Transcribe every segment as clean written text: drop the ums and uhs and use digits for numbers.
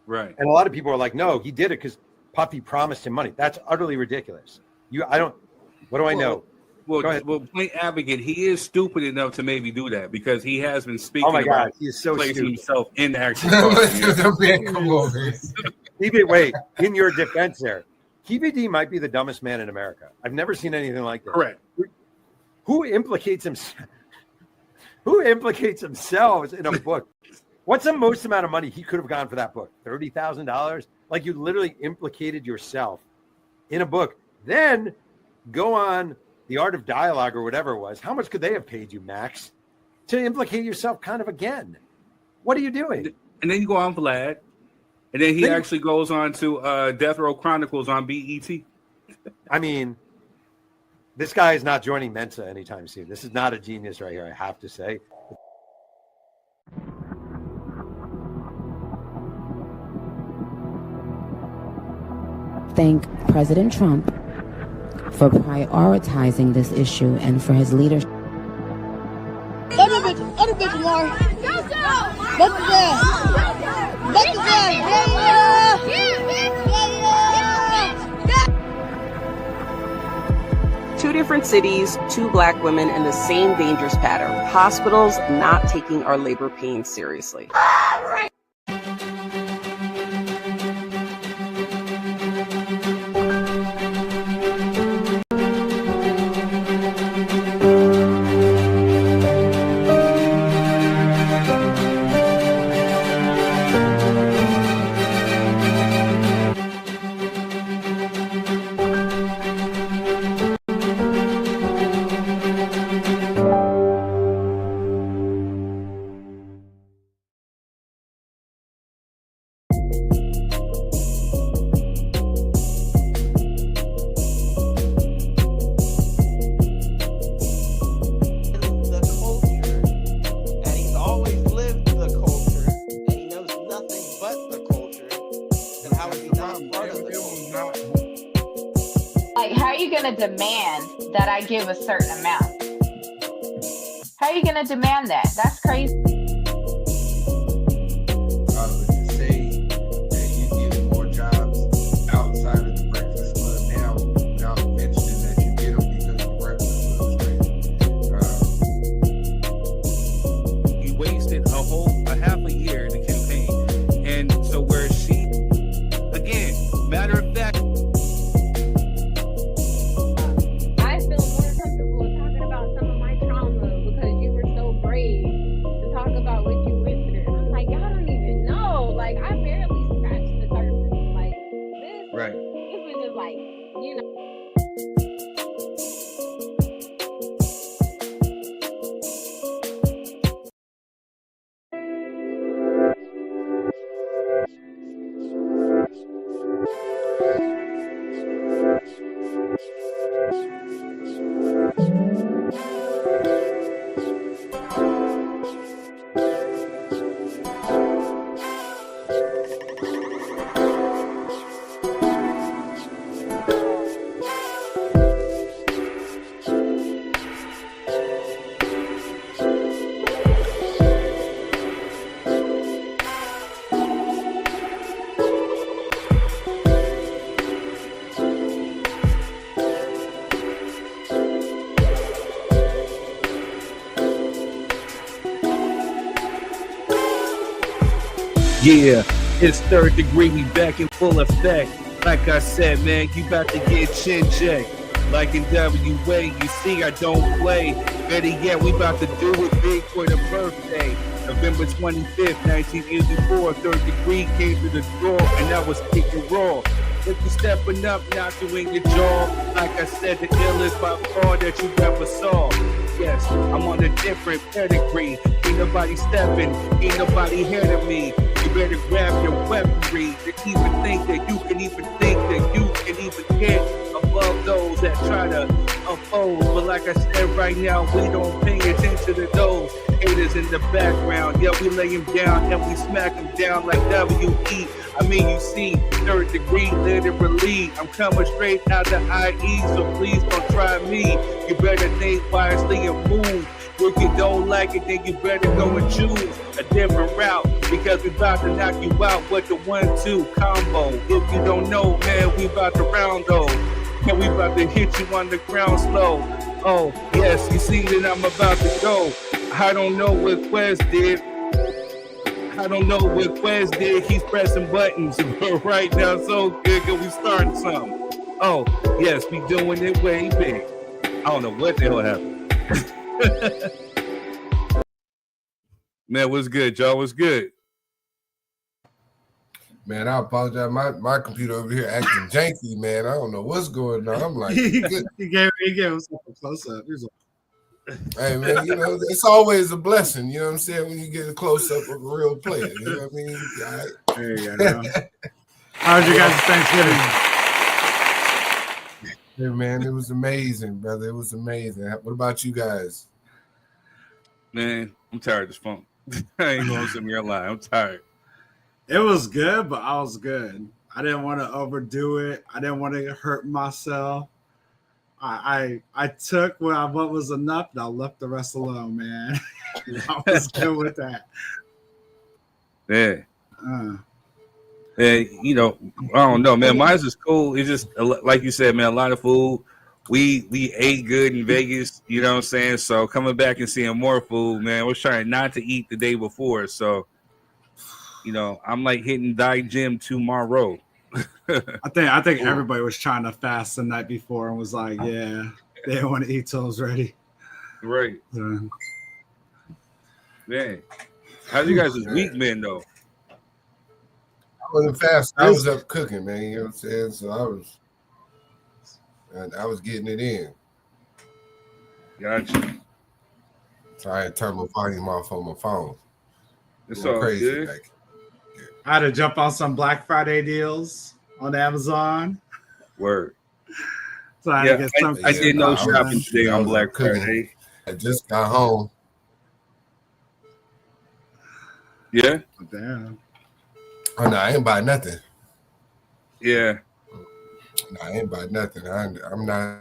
Right. And a lot of people are like, no, he did it because Puffy promised him money. That's utterly ridiculous. What do I know? Well, plain advocate, he is stupid enough to maybe do that because he has been speaking about he is so placing stupid. himself in the actual car. Wait, in your defense there, KBD might be the dumbest man in America. I've never seen anything like this. Correct. Who implicates themselves in a book? What's the most amount of money he could have gone for that book? $30,000? Like, you literally implicated yourself in a book. Then go on The Art of Dialogue or whatever it was. How much could they have paid you, Max, to implicate yourself kind of again? What are you doing? And then you go on Vlad. And then he actually goes on to Death Row Chronicles on BET. I mean, this guy is not joining Mensa anytime soon. This is not a genius right here, I have to say. Thank President Trump for prioritizing this issue and for his leadership. Other bitch, Lamar. Back to Two different cities, two black women, and the same dangerous pattern. Hospitals not taking our labor pains seriously. Demand that I give a certain amount. How are you going to demand that? That's crazy. To say that you get more jobs outside of the Breakfast Club now, without mentioning that you get them because the Breakfast Club is crazy. He wasted a half a year in the campaign, and so where she, again, matter of fact. Yeah, it's third degree, we back in full effect. Like I said, man, you about to get chin checked. Like in WA, you see I don't play. Better yet, we about to do it big for the birthday. November 25th, 1984, third degree came to the door, and I was kicking raw. If you stepping up, knock you in your jaw. Like I said, the illest by far that you ever saw. Yes, I'm on a different pedigree. Ain't nobody stepping, ain't nobody ahead of me. You better grab your weaponry to even think that you can even think that you can even get above those that try to unfold. But like I said, right now, we don't pay attention to those haters in the background. Yeah, we lay them down and we smack them down like W.E. I mean, you see, third degree, literally. I'm coming straight out the IE, so please don't try me. You better think wisely and move. If you don't like it, then you better go and choose a different route, because we about to knock you out with the 1-2 combo. If you don't know, man, we about to round though. And we about to hit you on the ground slow. Oh, yes, you see that I'm about to go. I don't know what Quest did. He's pressing buttons. But right now, so good, cause we starting something. Oh, yes, we doing it way big. I don't know what the hell happened. Man, what's good, y'all? What's good? Man, I apologize. My computer over here acting janky, man. I don't know what's going on. I'm like, he gave himself a close up. hey, man, you know, it's always a blessing, you know what I'm saying, when you get a close up of a real player. You know what I mean? There you go. How was your guys' Thanksgiving? Yeah, man, it was amazing, brother. It was amazing. What about you guys? Man, I'm tired of this phone. I ain't gonna sit here lie. I'm tired. It was good, but I was good. I didn't want to overdo it. I didn't want to hurt myself. I took what was enough, and I left the rest alone, man. I was good with that. Yeah. And you know, I don't know, man. Mine's is cool. It's just like you said, man. A lot of food. We ate good in Vegas. You know what I'm saying? So coming back and seeing more food, man. We're trying not to eat the day before. So, you know, I'm like hitting diet gym tomorrow. I think everybody was trying to fast the night before and was like, yeah, they didn't want to eat till it was ready. Right. Man, how's you guys this week been though? I wasn't fast. I was up cooking, man. You know what I'm saying? So I was getting it in. Gotcha. So I had to turn my volume off on my phone. It's all crazy. Good. Like, I had to jump on some Black Friday deals on Amazon. Word. So I had to get some. I did no shopping today on Black Friday. I just got home. Yeah. Damn. Oh no, I ain't buy nothing. Yeah. No, I ain't buy nothing. I'm not.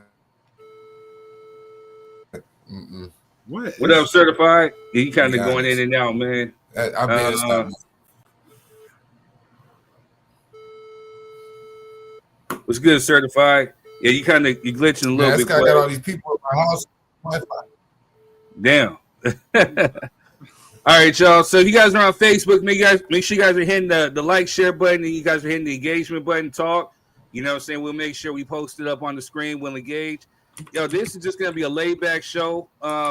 What up, certified? Yeah, you kind of going in and out, man. I've been. What's good, certified? Yeah, you glitching a little bit. I got all these people in my house. Wi-Fi. Damn. All right, y'all. So if you guys are on Facebook, make sure you guys are hitting the like, share button, and you guys are hitting the engagement button, talk. You know what I'm saying? We'll make sure we post it up on the screen. We'll engage. Yo, this is just going to be a laid-back show.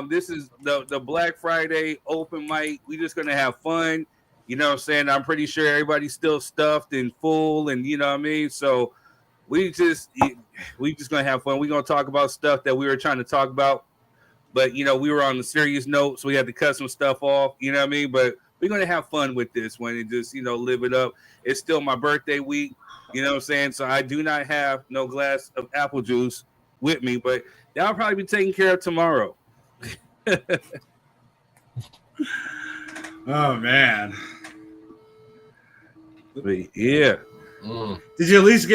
This is the Black Friday open mic. We're just going to have fun. You know what I'm saying? I'm pretty sure everybody's still stuffed and full, and you know what I mean? So we just going to have fun. We're going to talk about stuff that we were trying to talk about. But, you know, we were on a serious note, so we had to cut some stuff off, you know what I mean? But we're going to have fun with this one and just, you know, live it up. It's still my birthday week, you know what I'm saying? So I do not have no glass of apple juice with me, but that'll probably be taken care of tomorrow. Oh, man. But, yeah. Did you at least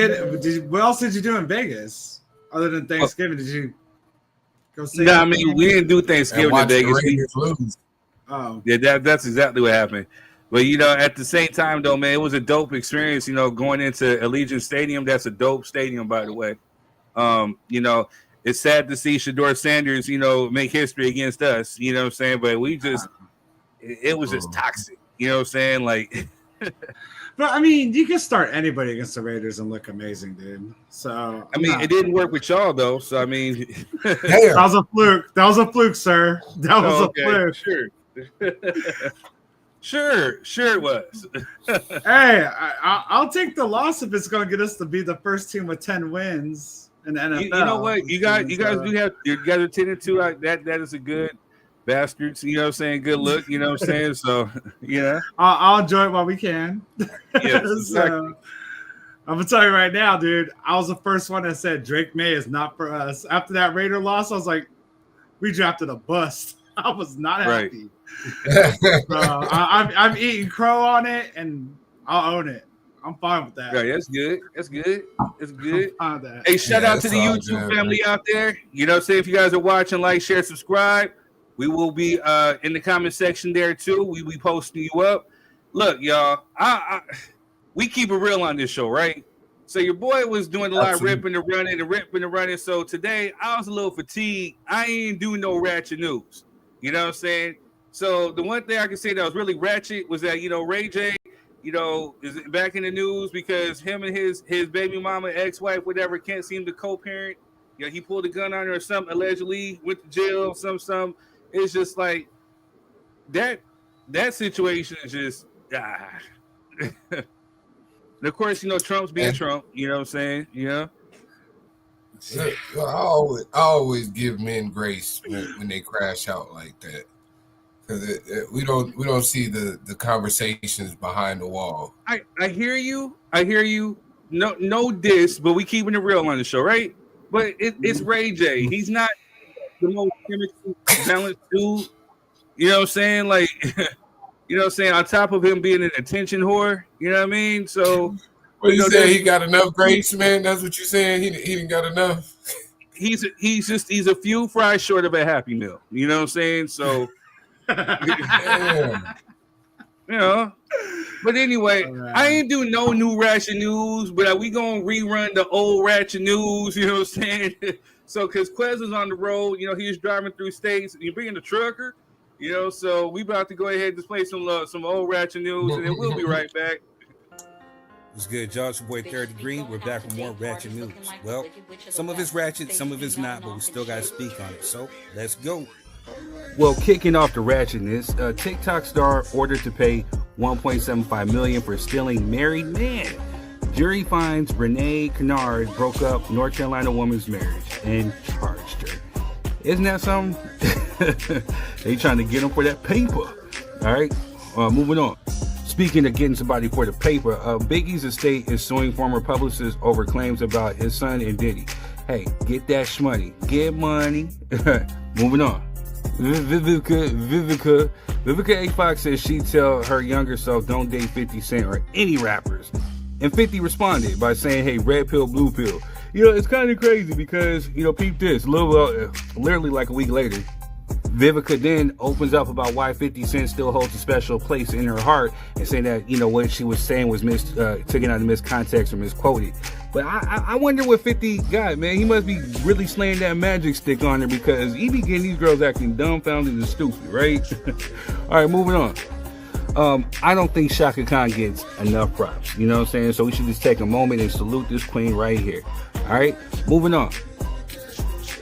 what else did you do in Vegas other than Thanksgiving? Did you go see? No, I mean, we didn't do Thanksgiving in Vegas. Oh, yeah, that's exactly what happened. But, you know, at the same time, though, man, it was a dope experience, you know, going into Allegiant Stadium. That's a dope stadium, by the way. You know, it's sad to see Shedeur Sanders, you know, make history against us, you know what I'm saying? But it was just toxic, you know what I'm saying? Like, but I mean, you can start anybody against the Raiders and look amazing, dude. So I mean, it didn't work with y'all though. So I mean, that was a fluke. That was a fluke, sir. That was a fluke. Sure. Sure it was. Hey, I'll take the loss if it's going to get us to be the first team with 10 wins in the NFL. You know what? You guys do have, you guys are 10-2. That is a good bastards. You know what I'm saying? Good look. You know what I'm saying? So yeah, I'll enjoy it while we can. Yes, so, exactly. I'm gonna tell you right now, dude. I was the first one that said Drake May is not for us. After that Raider loss, I was like, we drafted a bust. I was not happy. I'm eating crow on it, and I'll own it. I'm fine with that. Yeah, that's good. That's good. It's good. I'm fine with that. Hey, shout out to the YouTube family out there. You know what I'm saying? If you guys are watching, like, share, subscribe. We will be in the comment section there too. We be posting you up. Look, y'all, we keep it real on this show, right? So your boy was doing a lot of ripping and running. So today I was a little fatigued. I ain't do no ratchet news. You know what I'm saying? So the one thing I can say that was really ratchet was that, Ray J, is back in the news because him and his baby mama, ex-wife, whatever, can't seem to co-parent. He pulled a gun on her or something, allegedly, went to jail, some. It's just like that situation is just And of course, Trump's being Trump. You know what I'm saying? Yeah. I always give men grace when they crash out like that, because we don't see the conversations behind the wall. I hear you. No diss, but we keeping it real on the show, right? But it's Ray J. He's not the most chemically balanced dude. You know what I'm saying? Like. You know what I'm saying? On top of him being an attention whore, you know what I mean? So, what you saying? He got enough grace, man? That's what you're saying? He didn't got enough. He's a few fries short of a Happy Meal. You know what I'm saying? So, But anyway, I ain't do no new ratchet news, but we gonna rerun the old ratchet news. You know what I'm saying? So, because Quez was on the road, he was driving through states. You bringing the trucker. So we about to go ahead and display some old ratchet news, and then we'll be right back. What's good, y'all? It's your boy Third Degree. We're back with more ratchet news. Well, some of it's ratchet, some of it's not, but we still got to speak on it. So let's go. Well, kicking off the ratchetness, TikTok star ordered to pay $1.75 million for stealing married man. Jury finds Renee Kennard broke up North Carolina woman's marriage and charged her. Isn't that something? They trying to get him for that paper. All right, moving on. Speaking of getting somebody for the paper, Biggie's estate is suing former publicists over claims about his son and Diddy. Hey, get that shmoney. Get money. Moving on. Vivica A. Fox says she'd tell her younger self don't date 50 Cent or any rappers. And 50 responded by saying, hey, red pill, blue pill. It's kind of crazy because, peep this, literally like a week later, Vivica then opens up about why 50 Cent still holds a special place in her heart and saying that, what she was saying was taken out of miscontext or misquoted. But I wonder what 50 got, man. He must be really slaying that magic stick on her because he be getting these girls acting dumbfounded and stupid, right? All right, moving on. I don't think Shaka Khan gets enough props, you know what I'm saying? So we should just take a moment and salute this queen right here. All right, moving on.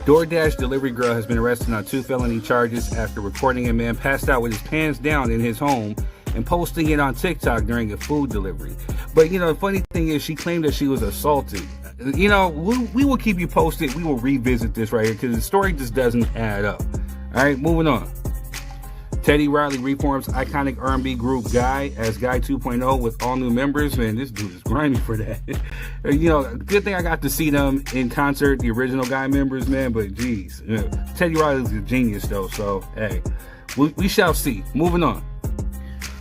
DoorDash delivery girl has been arrested on 2 felony charges after recording a man passed out with his pants down in his home and posting it on TikTok during a food delivery. But, the funny thing is she claimed that she was assaulted. We will keep you posted. We will revisit this right here because the story just doesn't add up. All right, moving on. Teddy Riley reforms iconic R&B group Guy as Guy 2.0 with all new members. Man, this dude is grimy for that. Good thing I got to see them in concert, the original Guy members, man. But geez, Teddy Riley's a genius though. So hey, we shall see. Moving on.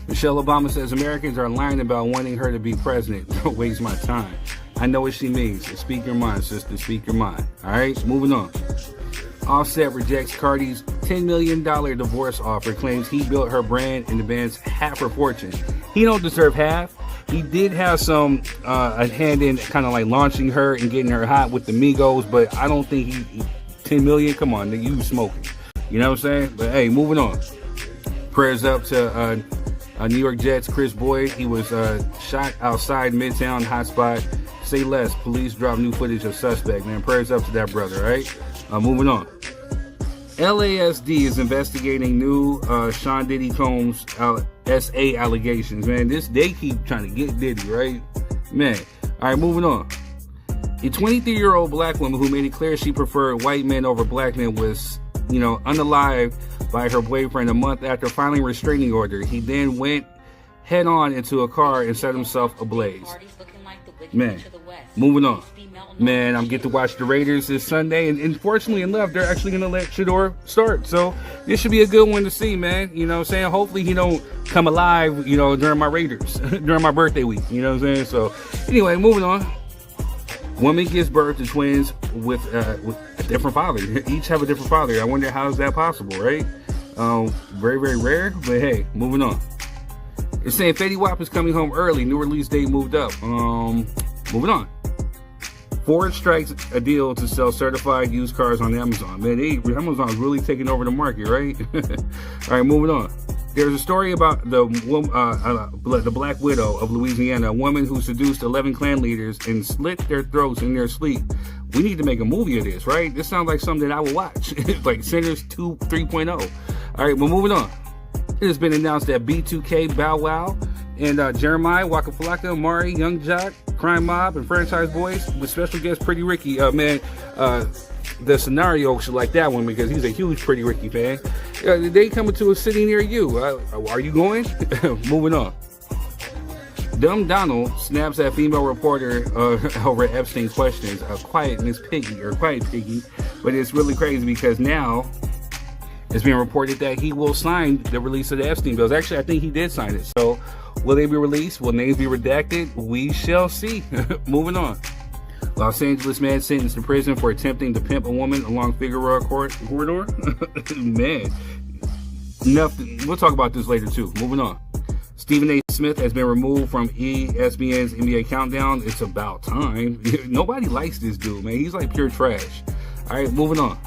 Michelle Obama says Americans are lying about wanting her to be president. Don't waste my time. I know what she means. Speak your mind, sister. Speak your mind. All right, moving on. Offset rejects Cardi's $10 million divorce offer, claims he built her brand and demands half her fortune. He don't deserve half. He did have some a hand in kind of like launching her and getting her hot with the Migos, but I don't think he 10 million. Come on, nigga, you smoking. You know what I'm saying? But hey, moving on. Prayers up to New York Jets Chris Boyd. He was shot outside Midtown hotspot. Say less. Police drop new footage of suspect. Man, prayers up to that brother. Right? Moving on. LASD is investigating new Sean Diddy Combs SA allegations. Man, they keep trying to get Diddy, right? Man. All right, moving on. A 23-year-old black woman who made it clear she preferred white men over black men was, unalived by her boyfriend a month after filing a restraining order. He then went head on into a car and set himself ablaze. Man, moving on. Man, I'm getting to watch the Raiders this Sunday, and fortunately enough, they're actually going to let Shador start. So this should be a good one to see, man. You know what I'm saying? Hopefully he don't come alive, during my Raiders, during my birthday week. You know what I'm saying? So anyway, moving on. Woman gives birth to twins with a different father. Each have a different father. I wonder how is that possible, right? Very, very rare, but hey, moving on. It's saying Fetty Wap is coming home early. New release date moved up. Moving on. Ford strikes a deal to sell certified used cars on Amazon. Man, Amazon's really taking over the market, right? All right, moving on. There's a story about the Black Widow of Louisiana, a woman who seduced 11 Klan leaders and slit their throats in their sleep. We need to make a movie of this, right? This sounds like something that I would watch, like Sinners 2 3.0. All right, we're moving on. It has been announced that B2K, Bow Wow, and Jeremiah, Waka Flocka, Mari, Young Jock, Crime Mob, and Franchise Boys with special guest Pretty Ricky. Man, the scenario should like that one because he's a huge Pretty Ricky fan. They coming to a city near you. Are you going? Moving on. Dumb Donald snaps at female reporter over Epstein questions. Quiet Piggy. But it's really crazy because now it's being reported that he will sign the release of the Epstein bills. Actually, I think he did sign it. So will they be released? Will names be redacted? We shall see. Moving on. Los Angeles man sentenced to prison for attempting to pimp a woman along Figueroa corridor. Man, nothing. We'll talk about this later too. Moving on. Stephen A. Smith has been removed from ESPN's NBA Countdown. It's about time. Nobody likes this dude, man. He's like pure trash. All right, moving on.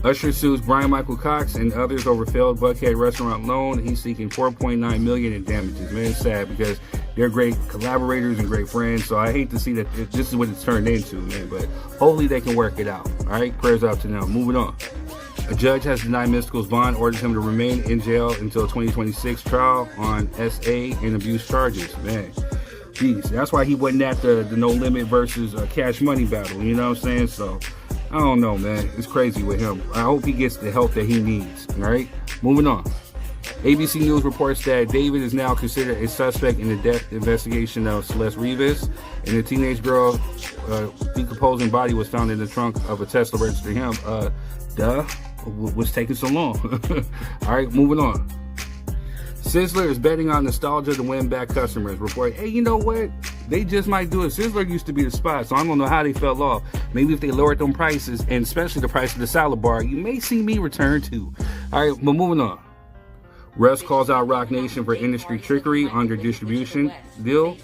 Usher sues Brian Michael Cox and others over failed Buckhead restaurant loan. He's seeking $4.9 million in damages. Man, it's sad because they're great collaborators and great friends. So I hate to see that this is what it's turned into, man. But hopefully they can work it out. All right, prayers out to them. Moving on. A judge has denied Mystical's bond, orders him to remain in jail until 2026 trial on SA and abuse charges. Man, jeez, that's why he wasn't at the No Limit versus Cash Money battle. You know what I'm saying? So I don't know, man. It's crazy with him. I hope he gets the help that he needs. All right, moving on. ABC News reports that David is now considered a suspect in the death investigation of Celeste Rivas, and the teenage girl decomposing body was found in the trunk of a Tesla registered him. What's taking so long? All right, moving on. Sizzler is betting on nostalgia to win back customers. Report, hey, you know what? They just might do it. Sizzler used to be the spot, so I don't know how they fell off. Maybe if they lowered them prices, and especially the price of the salad bar, you may see me return too. All right, but moving on. Russ calls out Rock Nation for industry trickery on their distribution deal.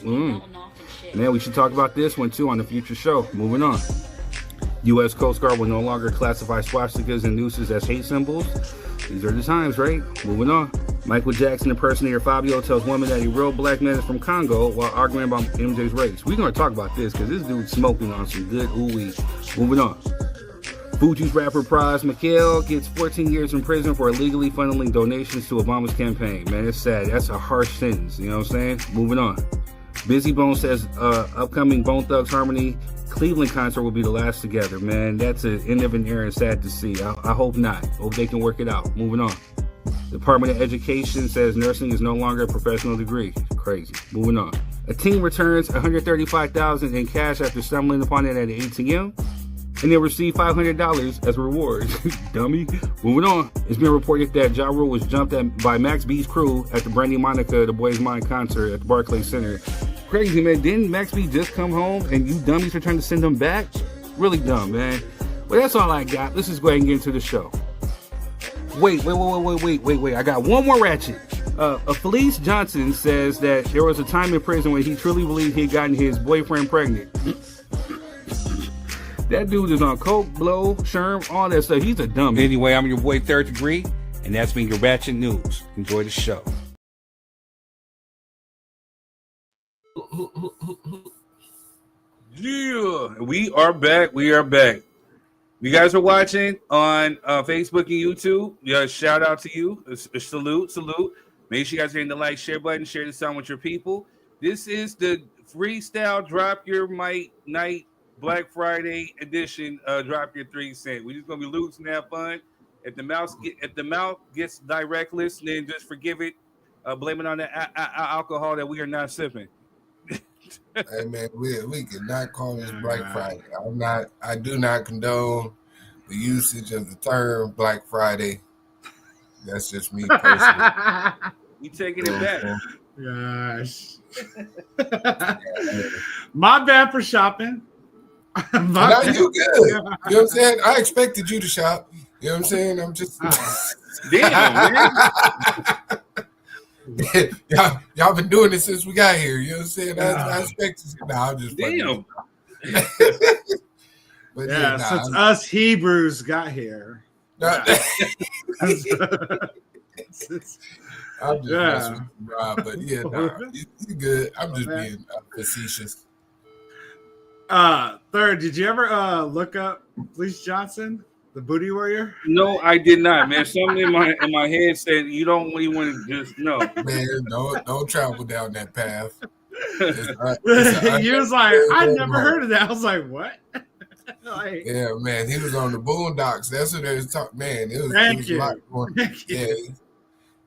Man, we should talk about this one too on the future show. Moving on. U.S. Coast Guard will no longer classify swastikas and nooses as hate symbols. These are the times, right? Moving on. Michael Jackson impersonator Fabio tells women that a real black man is from Congo while arguing about MJ's race. We're going to talk about this because this dude's smoking on some good ooh-wee. Moving on. Fuji's rapper Pras Mikhail gets 14 years in prison for illegally funneling donations to Obama's campaign. Man, it's sad. That's a harsh sentence. You know what I'm saying? Moving on. Busy Bone says upcoming Bone Thugs Harmony Cleveland concert will be the last together. Man, that's an end of an era and sad to see. I hope not. Hope they can work it out. Moving on. Department of Education says nursing is no longer a professional degree. Crazy. Moving on. A teen returns $135,000 in cash after stumbling upon it at an ATM, and they'll receive $500 as reward. Dummy. Moving on. It's been reported that Ja Rule was jumped at by Max B's crew at the Brandy Monica The Boys Mind concert at the Barclays Center. Crazy, man. Didn't Max B just come home and you dummies are trying to send him back? Really dumb, man. Well, that's all I got. Let's just go ahead and get into the show. Wait. I got one more ratchet. Felice Johnson says that there was a time in prison when he truly believed he had gotten his boyfriend pregnant. That dude is on coke, blow, sherm, all that stuff. He's a dummy. Anyway, I'm your boy Third Degree, and that's been your Ratchet News. Enjoy the show. Yeah, we are back. You guys are watching on Facebook and YouTube. Yeah, shout out to you. Salute. Make sure you guys are hitting the like, share button, share this on with your people. This is the freestyle Drop Your Mic Night Black Friday edition. Drop your 3 cents. We're just gonna be loose and have fun. If the mouth gets direct listening, just forgive it. Blame it on the alcohol that we are not sipping. Hey man, we cannot call this Black Friday. I do not condone the usage of the term Black Friday. That's just me personally. You taking it back? Gosh. My bad for shopping. No, you good. You know what I'm saying? I expected you to shop. You You know what I'm saying? I'm just Damn, man. y'all been doing it since we got here. You know what I'm saying? I expect to. Nah, I'm just Damn. But yeah, since us Hebrews got here. I'm just Yeah. messing with you, Rob, but yeah, you good. I'm just being facetious. Third, did you ever look up Fleece Johnson, the booty warrior? No, I did not, man. Something in my head said you don't really want to just know. Man, don't travel down that path. He was like, I never heard of that. I was like, what? Like, yeah, man, he was on the Boondocks. That's what they was talking. Man, it was a lot going. Yeah,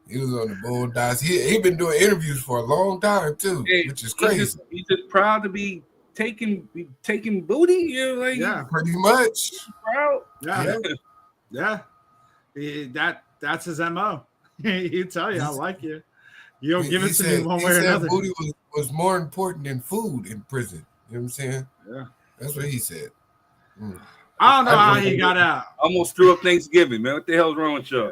he was on the Boondocks. He been doing interviews for a long time too, which is crazy. He's just proud to be taking booty. You know, like, yeah, pretty much. Proud. Yeah. That's his MO. He tell you, I like you. You don't give it to me one way or another. Booty was more important than food in prison. You know what I'm saying? Yeah. That's what he said. I don't know how he got out. Almost threw up Thanksgiving, man. What the hell's wrong with y'all?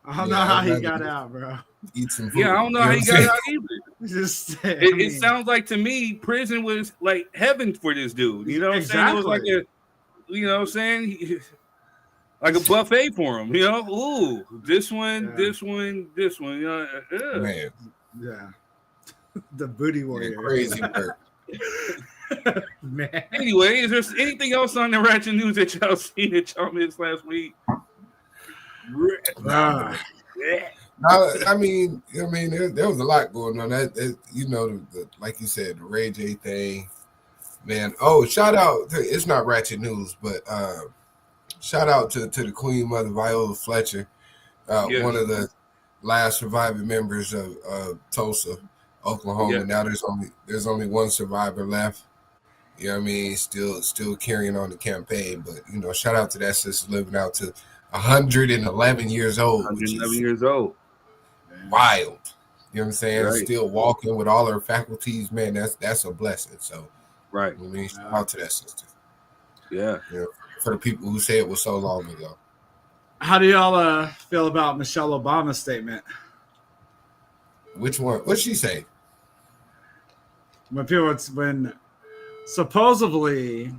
I don't know how he got out, bro. Eat some food. Yeah, I don't know how he got out either. It sounds like to me, prison was like heaven for this dude. You know what I'm saying? It was like you know what I'm saying? Like a buffet for him, you know. Ooh, this one. You know, man. Yeah, the booty warrior, crazy work. Man. Anyway, is there anything else on the Ratchet News that y'all seen that y'all missed last week? I mean, there was a lot going on. That you know, like you said, the Ray J thing, man. Oh, shout out! It's not Ratchet News, but shout out to the Queen Mother Viola Fletcher, yes. One of the last surviving members of Tulsa, Oklahoma. Yes. Now there's only one survivor left. You know what I mean? Still carrying on the campaign, but you know, shout out to that sister living out to 111 years old. 111 years old. Wild. You know what I'm saying? Right. Still walking with all her faculties, man. That's a blessing. So, right. I mean, shout out to that sister. Yeah. You know, for the people who say it was so long ago. How do y'all feel about Michelle Obama's statement? Which one? What'd she say? When supposedly,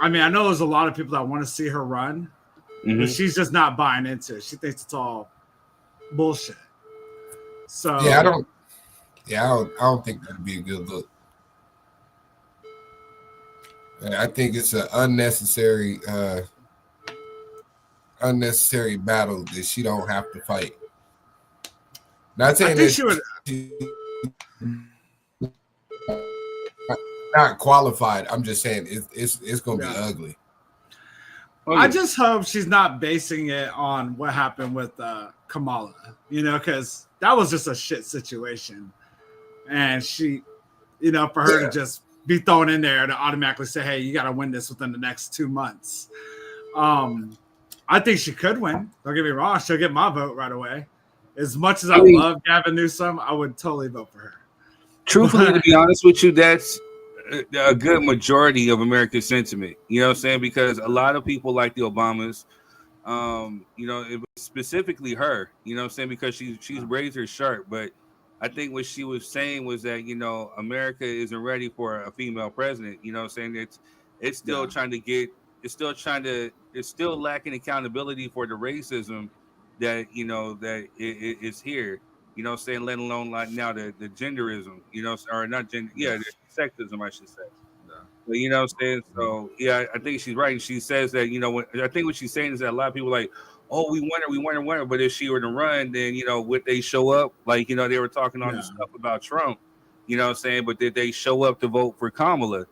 I mean, I know there's a lot of people that want to see her run, but she's just not buying into it. She thinks it's all bullshit. So yeah, I don't think that'd be a good look. I think it's an unnecessary battle that she don't have to fight. Not saying that she would. Not qualified. I'm just saying it's going to be ugly. I just hope she's not basing it on what happened with Kamala, you know, because that was just a shit situation. And she, you know, for her to just be thrown in there to automatically say, hey, you got to win this within the next 2 months. I think she could win. Don't get me wrong. She'll get my vote right away. As much as I love Gavin Newsom, I would totally vote for her. Truthfully, to be honest with you, that's a good majority of American sentiment. You know what I'm saying? Because a lot of people like the Obamas, you know, it was specifically her, you know what I'm saying? Because she's raised her sharp. But I think what she was saying was that, you know, America isn't ready for a female president. You know what I'm saying? It's still it's still lacking accountability for the racism that, you know, that is here. You know what I'm saying? Let alone like now the genderism, you know, or not gender, the sexism, I should say. Yeah. But you know what I'm saying? So yeah, I think she's right. And she says that, you know, I think what she's saying is that a lot of people are like, oh, we want her. But if she were to run, then, you know, would they show up? Like, you know, they were talking all this stuff about Trump, you know what I'm saying? But did they show up to vote for Kamala?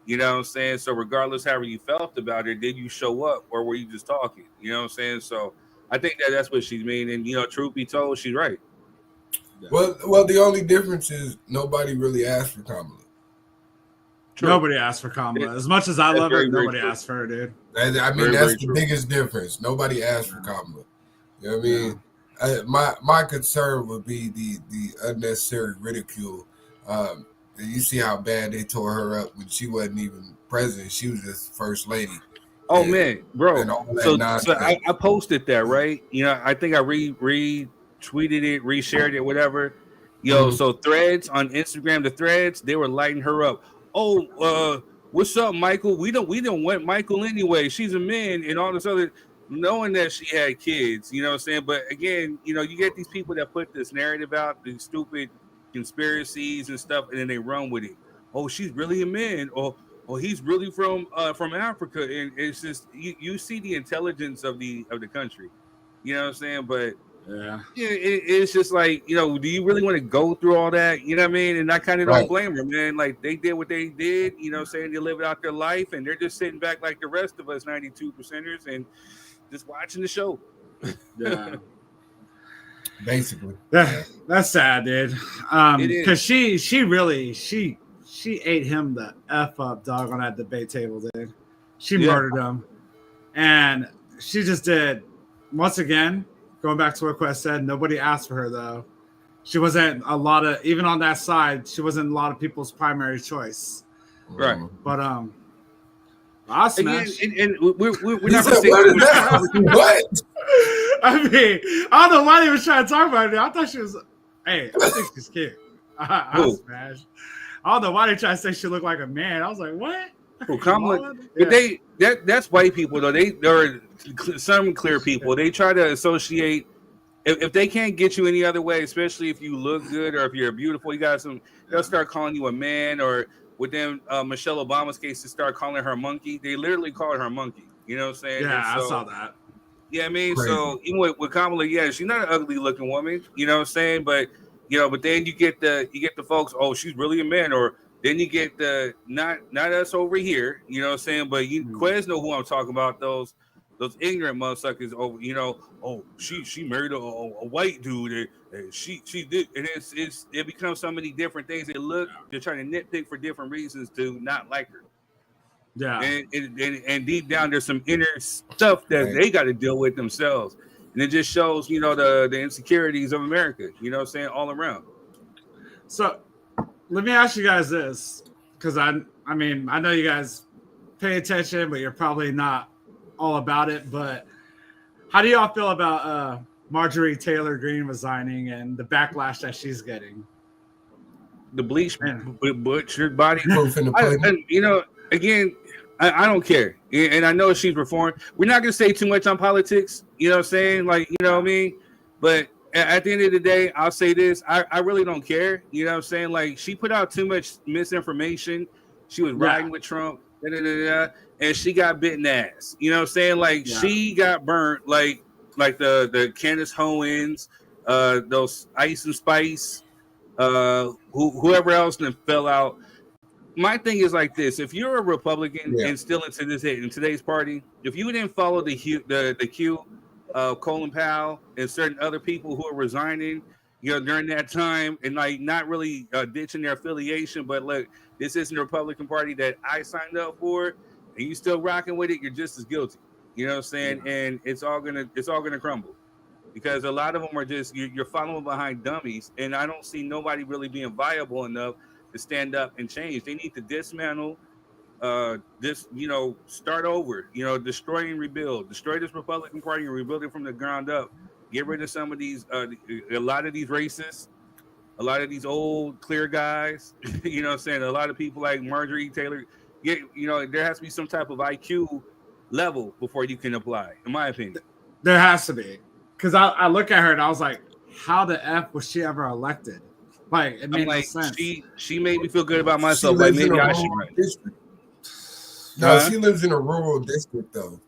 You know what I'm saying? So regardless however you felt about her, did you show up or were you just talking? You know what I'm saying? So I think that's what she's meaning. And, you know, truth be told, she's right. Well, the only difference is nobody really asked for Kamala. True. Nobody asked for Kamala. As much as I love her, nobody asked for her, dude. I mean, that's the biggest difference. Nobody asked for Kamala. You know what I mean? My concern would be the unnecessary ridicule. You see how bad they tore her up when she wasn't even president. She was just first lady. Oh man, bro. and all that So nonsense. I posted that, right? You know, I think I retweeted it, reshared it, whatever. Yo, so threads on Instagram, the threads, they were lighting her up. Oh, what's up, Michael? We don't want Michael anyway. She's a man and all this other, knowing that she had kids, you know what I'm saying? But again, you know, you get these people that put this narrative out, these stupid conspiracies and stuff, and then they run with it. Oh, she's really a man, or he's really from Africa, and it's just you see the intelligence of the country, you know what I'm saying? But Yeah. it's just like, you know, do you really want to go through all that? You know what I mean? And I kind of don't blame them, man. Like, they did what they did, you know what I'm saying? They lived out their life, and they're just sitting back like the rest of us 92%ers and just watching the show. Yeah. Basically. That's sad, dude. It is. Because she really ate him the F up, dog, on that debate table, dude. She murdered him. And she just did, once again, going back to what Quest said, nobody asked for her, though. She wasn't even on that side, she wasn't a lot of people's primary choice. Right. But, I'll smash. And we're not going to say what? I mean, I don't know why they were trying to talk about it. I thought she was, hey, I think she's cute. I smash. I don't know why they try to say she looked like a man. I was like, what? Well, Kamala, but that's white people though. There are some clear people. They try to associate. If they can't get you any other way, especially if you look good or if you're beautiful, you got some. They'll start calling you a man, or within Michelle Obama's case, to start calling her a monkey. They literally call her a monkey. You know what I'm saying? Yeah, so, I saw that. Yeah, I mean, Crazy. So even with Kamala, yeah, she's not an ugly looking woman. You know what I'm saying? But but then you get the folks. Oh, she's really a man, or then you get the not us over here, you know what I'm saying? But Quez know who I'm talking about, those ignorant motherfuckers over, oh, she married a white dude, and she did, and it becomes so many different things. They're trying to nitpick for different reasons to not like her. Yeah. And deep down there's some inner stuff that they got to deal with themselves. And it just shows, the insecurities of America, you know what I'm saying, all around. So let me ask you guys this, because I mean, I know you guys pay attention, but you're probably not all about it. But how do y'all feel about Marjorie Taylor Greene resigning and the backlash that she's getting? The bleached, butchered body. Again, I don't care. And I know she's reformed. We're not going to say too much on politics, you know what I'm saying? Like, you know what I mean? But at the end of the day, I'll say this. I really don't care. You know what I'm saying? Like, she put out too much misinformation. She was riding with Trump, and she got bitten ass. You know what I'm saying? Like, she got burnt like the Candace Owens, those Ice and Spice, whoever else that fell out. My thing is like this: if you're a Republican and still in today's party, if you didn't follow the Q, Colin Powell and certain other people who are resigning, during that time, and like not really ditching their affiliation, but look, this isn't the Republican Party that I signed up for, and you still rocking with it, you're just as guilty. You know what I'm saying? And it's all gonna crumble, because a lot of them are just you're following behind dummies, and I don't see nobody really being viable enough to stand up and change. They need to dismantle start over, destroy and rebuild, destroy this Republican Party and rebuild it from the ground up. Get rid of some of these, a lot of these racists, a lot of these old clear guys, you know what I'm saying? A lot of people like Marjorie Taylor, there has to be some type of IQ level before you can apply, in my opinion. There has to be. Because I look at her and I was like, how the F was she ever elected? Like, it made no sense. She made me feel good about myself. Like, maybe I should run. No, she lives in a rural district, though.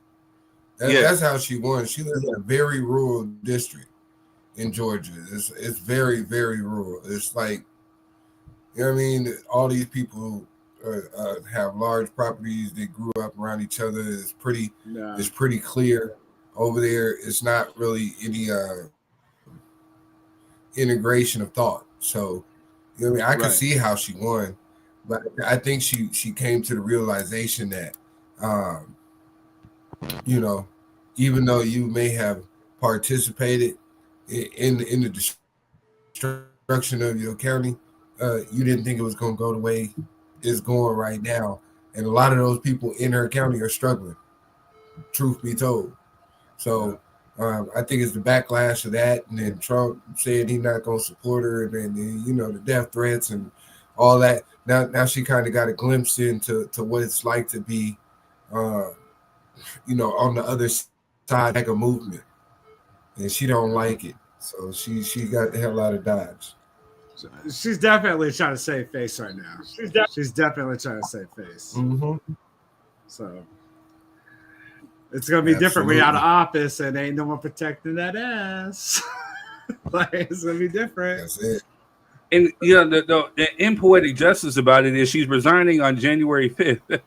That's how she won. She lives in a very rural district in Georgia. It's very, very rural. It's like, you know what I mean? All these people have large properties. They grew up around each other. It's pretty clear over there. It's not really any integration of thought. So, you know what I mean? I can see how she won, but I think she came to the realization that, even though you may have participated in the destruction of your county, you didn't think it was going to go the way it's going right now. And a lot of those people in her county are struggling. truth be told. So I think it's the backlash of that, and then Trump said he's not going to support her, and then you know the death threats and all that. Now she kind of got a glimpse into what it's like to be, you know, on the other side like a movement, and she don't like it. So she got the hell out of Dodge. She's definitely trying to save face right now. She's definitely trying to save face. Mm-hmm. So it's gonna be different when you're out of office and ain't no one protecting that ass. Like it's gonna be different. That's it. And you know the impoetic justice about it is she's resigning on January 5th.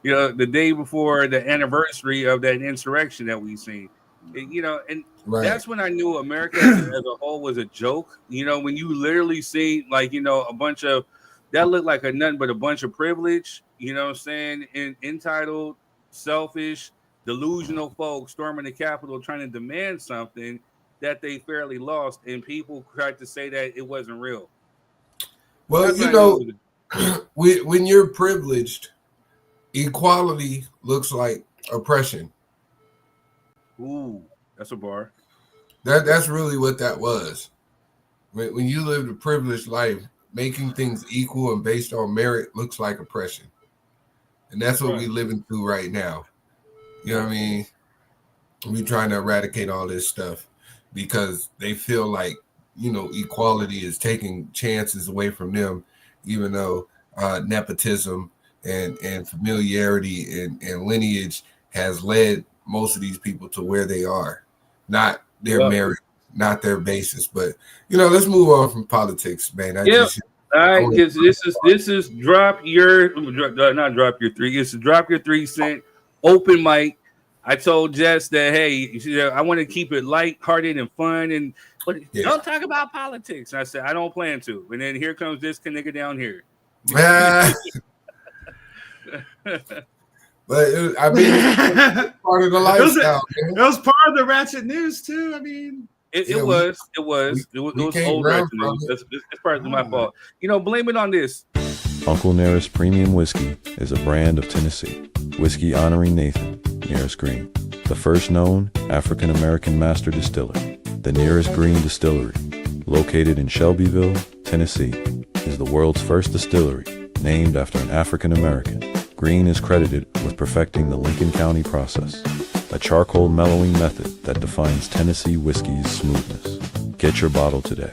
You know, the day before the anniversary of that insurrection that we've seen. You know, and that's when I knew America as a whole was a joke. You know, when you literally see like, you know, a bunch of that looked like a nothing but a bunch of privilege, you know what I'm saying, entitled, selfish, delusional folks storming the Capitol trying to demand something that they fairly lost, and people tried to say that it wasn't real. Well, you know, when you're privileged, equality looks like oppression. Ooh, that's a bar. That's really what that was. When you lived a privileged life, making things equal and based on merit looks like oppression. And that's what we're living through right now. You know what I mean? We're trying to eradicate all this stuff because they feel like, you know, equality is taking chances away from them, even though nepotism and familiarity and lineage has led most of these people to where they are, not their merit, not their basis. But you know, let's move on from politics, man. All right, because this is drop your not drop your three. It's drop your 3 cent open mic. I told Jess that hey, I want to keep it lighthearted and fun, and don't talk about politics. And I said I don't plan to. And then here comes this nigga down here. But I mean, it's part of the lifestyle. It was part of the ratchet news too. I mean, it was old ratchet news. It's part of my fault. You know, blame it on this. Uncle Nearest Premium Whiskey is a brand of Tennessee whiskey honoring Nathan Nearest Green, the first known African American master distiller. The Nearest Green Distillery, located in Shelbyville, Tennessee, is the world's first distillery named after an African American. Green is credited with perfecting the Lincoln County process, a charcoal mellowing method that defines Tennessee whiskey's smoothness. Get your bottle today.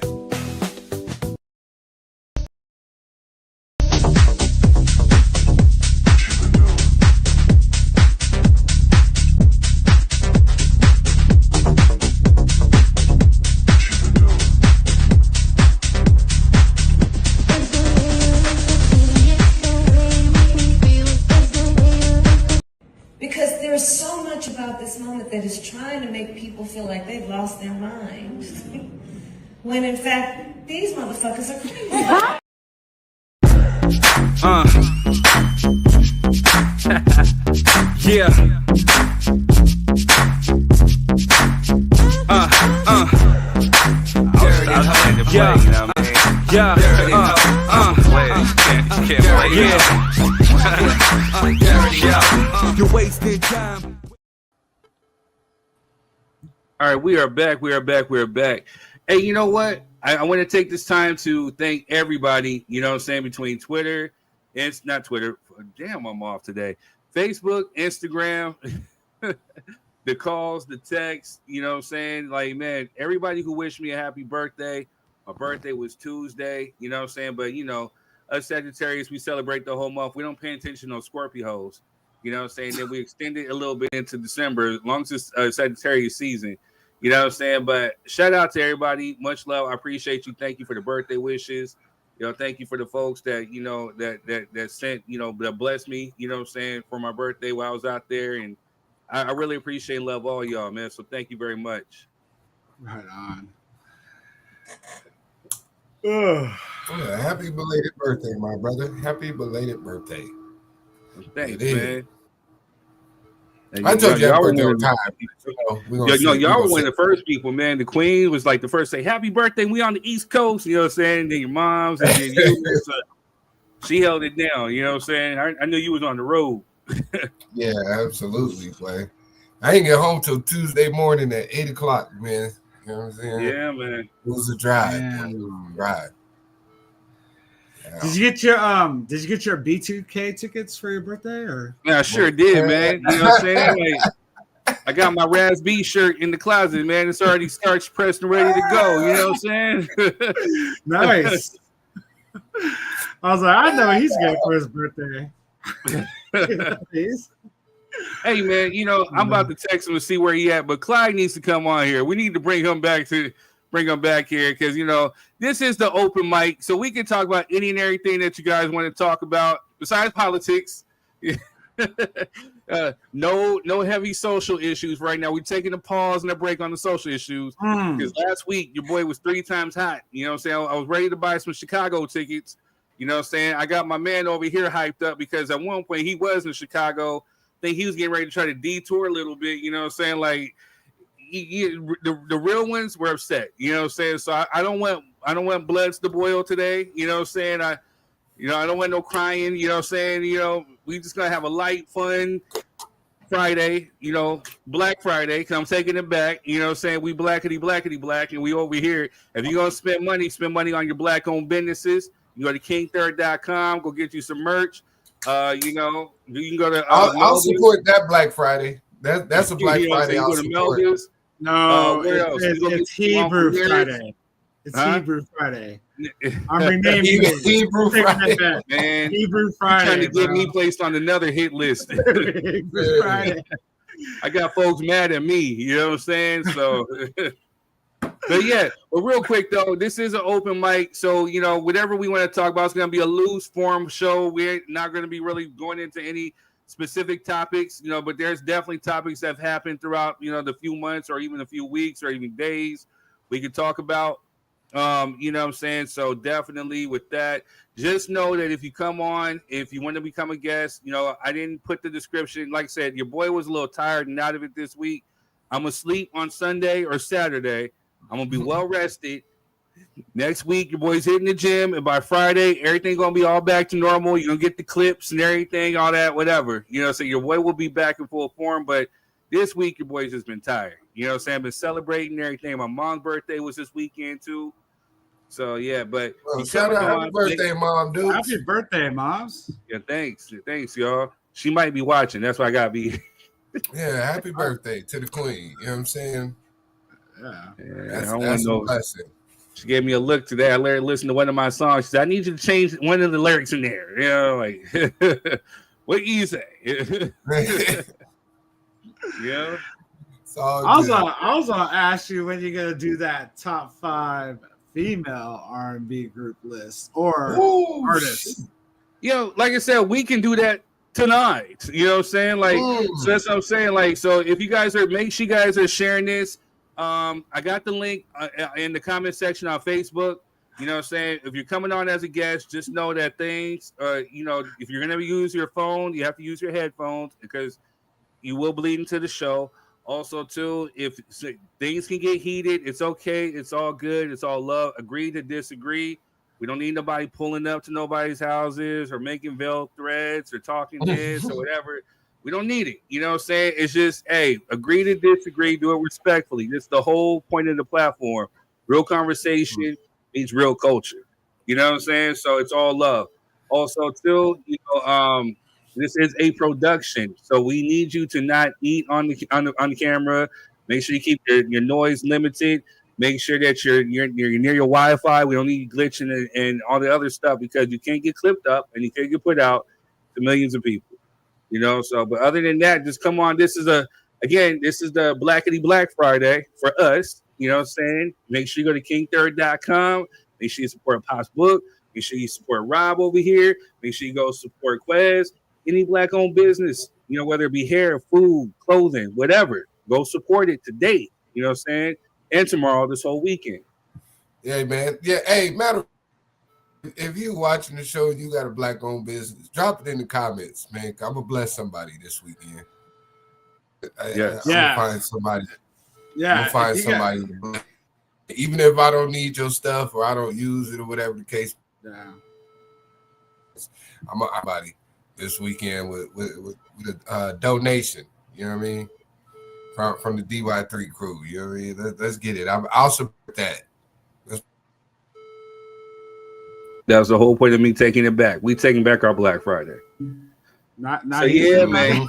That is trying to make people feel like they've lost their mind. When in fact, these motherfuckers are crazy. Yeah. You're wasting time. All right, we are back. Hey, you know what? I want to take this time to thank everybody, you know what I'm saying, between Twitter, and not Twitter. Damn, I'm off today. Facebook, Instagram, the calls, the texts, you know what I'm saying? Like, man, everybody who wished me a happy birthday. My birthday was Tuesday, you know what I'm saying? But, you know, us Sagittarius, we celebrate the whole month. We don't pay attention to Scorpios. You know what I'm saying? Then we extend it a little bit into December, as long as it's Sagittarius season. You know what I'm saying? But shout out to everybody. Much love. I appreciate you. Thank you for the birthday wishes. You know, thank you for the folks that, you know, that sent, you know, that blessed me, you know what I'm saying, for my birthday while I was out there. And I really appreciate and love all y'all, man. So thank you very much. Right on. Yeah, happy belated birthday, my brother. Happy belated birthday. Thanks, man. I told you y'all were on time. Y'all were one of the first people, man. The Queen was like the first to say happy birthday. We on the East Coast, you know what I'm saying? And then your moms and then you. So she held it down, you know what I'm saying? I knew you was on the road. Yeah, absolutely, Clay. I didn't get home till Tuesday morning at 8 o'clock, man. You know what I'm saying? Yeah, man. It was a drive. Damn. Drive. Did you get your B2K tickets for your birthday or? Yeah, I sure did, man. You know what I'm saying? Like, I got my Raz B shirt in the closet, man. It's already starched, pressed, and ready to go. You know what I'm saying? Nice. I was like, I know he's getting for his birthday. Hey, man, you know, I'm about to text him to see where he at, but Clyde needs to come on here. We need to bring him back here because, you know, this is the open mic, so we can talk about any and everything that you guys want to talk about besides politics. No heavy social issues right now. We're taking a pause and a break on the social issues because last week your boy was 3 times hot. You know what I'm saying? I was ready to buy some Chicago tickets. You know what I'm saying? I got my man over here hyped up because at one point he was in Chicago. I think he was getting ready to try to detour a little bit. You know what I'm saying? Like the real ones were upset. You know what I'm saying? So I don't want bloods to boil today. You know what I'm saying? I don't want no crying. You know what I'm saying? You know, we just gonna have a light, fun Friday. You know, Black Friday. Cause I'm taking it back. You know what I'm saying? We blackity black, and we over here. If you're gonna spend money on your black-owned businesses. You go to king3rd.com. Go get you some merch. You know, you can go to. I'll support that Black Friday. That's a Black Friday. I'll support. No, where else? It's Hebrew Friday. It's Hebrew Friday. I'm renaming it. Hebrew Friday. Man, Hebrew Friday. Trying to get me placed on another hit list. Hebrew Friday. I got folks mad at me. You know what I'm saying? So. But yeah, but real quick though, this is an open mic, so you know whatever we want to talk about, it's going to be a loose form show. We're not going to be really going into any specific topics, you know, but there's definitely topics that have happened throughout, you know, the few months or even a few weeks or even days we could talk about. You know what I'm saying? So definitely with that, just know that if you come on, if you want to become a guest, you know, I didn't put the description. Like I said, your boy was a little tired and out of it this week. I'm going to sleep on Sunday or Saturday. I'm going to be well rested. Next week, your boy's hitting the gym, and by Friday, everything going to be all back to normal. You're going to get the clips and everything, all that, whatever. You know, so your boy will be back in full form, but this week, your boy's just been tired. You know what I'm saying? I've been celebrating everything. My mom's birthday was this weekend, too. So, yeah, but... Well, shout out, happy birthday, Mom, dude. Happy birthday, Moms. Yeah, thanks. Thanks, y'all. She might be watching. That's why I got to be... Yeah, happy birthday to the queen. You know what I'm saying? Yeah. That's a blessing. She gave me a look today. I listened to one of my songs. She said, I need you to change one of the lyrics in there. You know, like, what do you say? Yeah. I was gonna ask you when you're gonna do that top 5 female R&B group list or artists. You know, like I said, we can do that tonight. You know what I'm saying? Like, so that's what I'm saying. Like, so if you guys make sure you guys are sharing this. I got the link in the comment section on Facebook. You know what I'm saying? If you're coming on as a guest, just know that things, you know, if you're going to use your phone, you have to use your headphones because you will bleed into the show. Also, too, if things can get heated, it's okay. It's all good. It's all love. Agree to disagree. We don't need nobody pulling up to nobody's houses or making veiled threats or talking this or whatever. We don't need it. You know what I'm saying? It's just, hey, agree to disagree, do it respectfully. That's the whole point of the platform. Real conversation means real culture. You know what I'm saying? So it's all love. Also, too, you know, this is a production. So we need you to not eat on the camera. Make sure you keep your noise limited. Make sure that you're near your Wi-Fi. We don't need you glitching and all the other stuff because you can't get clipped up and you can't get put out to millions of people. You know, so but other than that, just come on. This is the Blackity Black Friday for us. You know what I'm saying? Make sure you go to king3rd.com. Make sure you support Pop's book. Make sure you support Rob over here. Make sure you go support Quez. Any black-owned business, you know, whether it be hair, food, clothing, whatever. Go support it today. You know what I'm saying? And tomorrow, this whole weekend. Yeah, man. Yeah, hey, if you watching the show and you got a black-owned business, drop it in the comments, man. I'm gonna bless somebody this weekend. I'm gonna find somebody. Yeah, I'm gonna find somebody. Even if I don't need your stuff or I don't use it or whatever the case. Yeah. I'm somebody this weekend with a donation. You know what I mean? from the DY3 crew. You know what I mean? Let's get it. I'll support that. That was the whole point of me taking it back. We taking back our Black Friday. Not so yeah, man.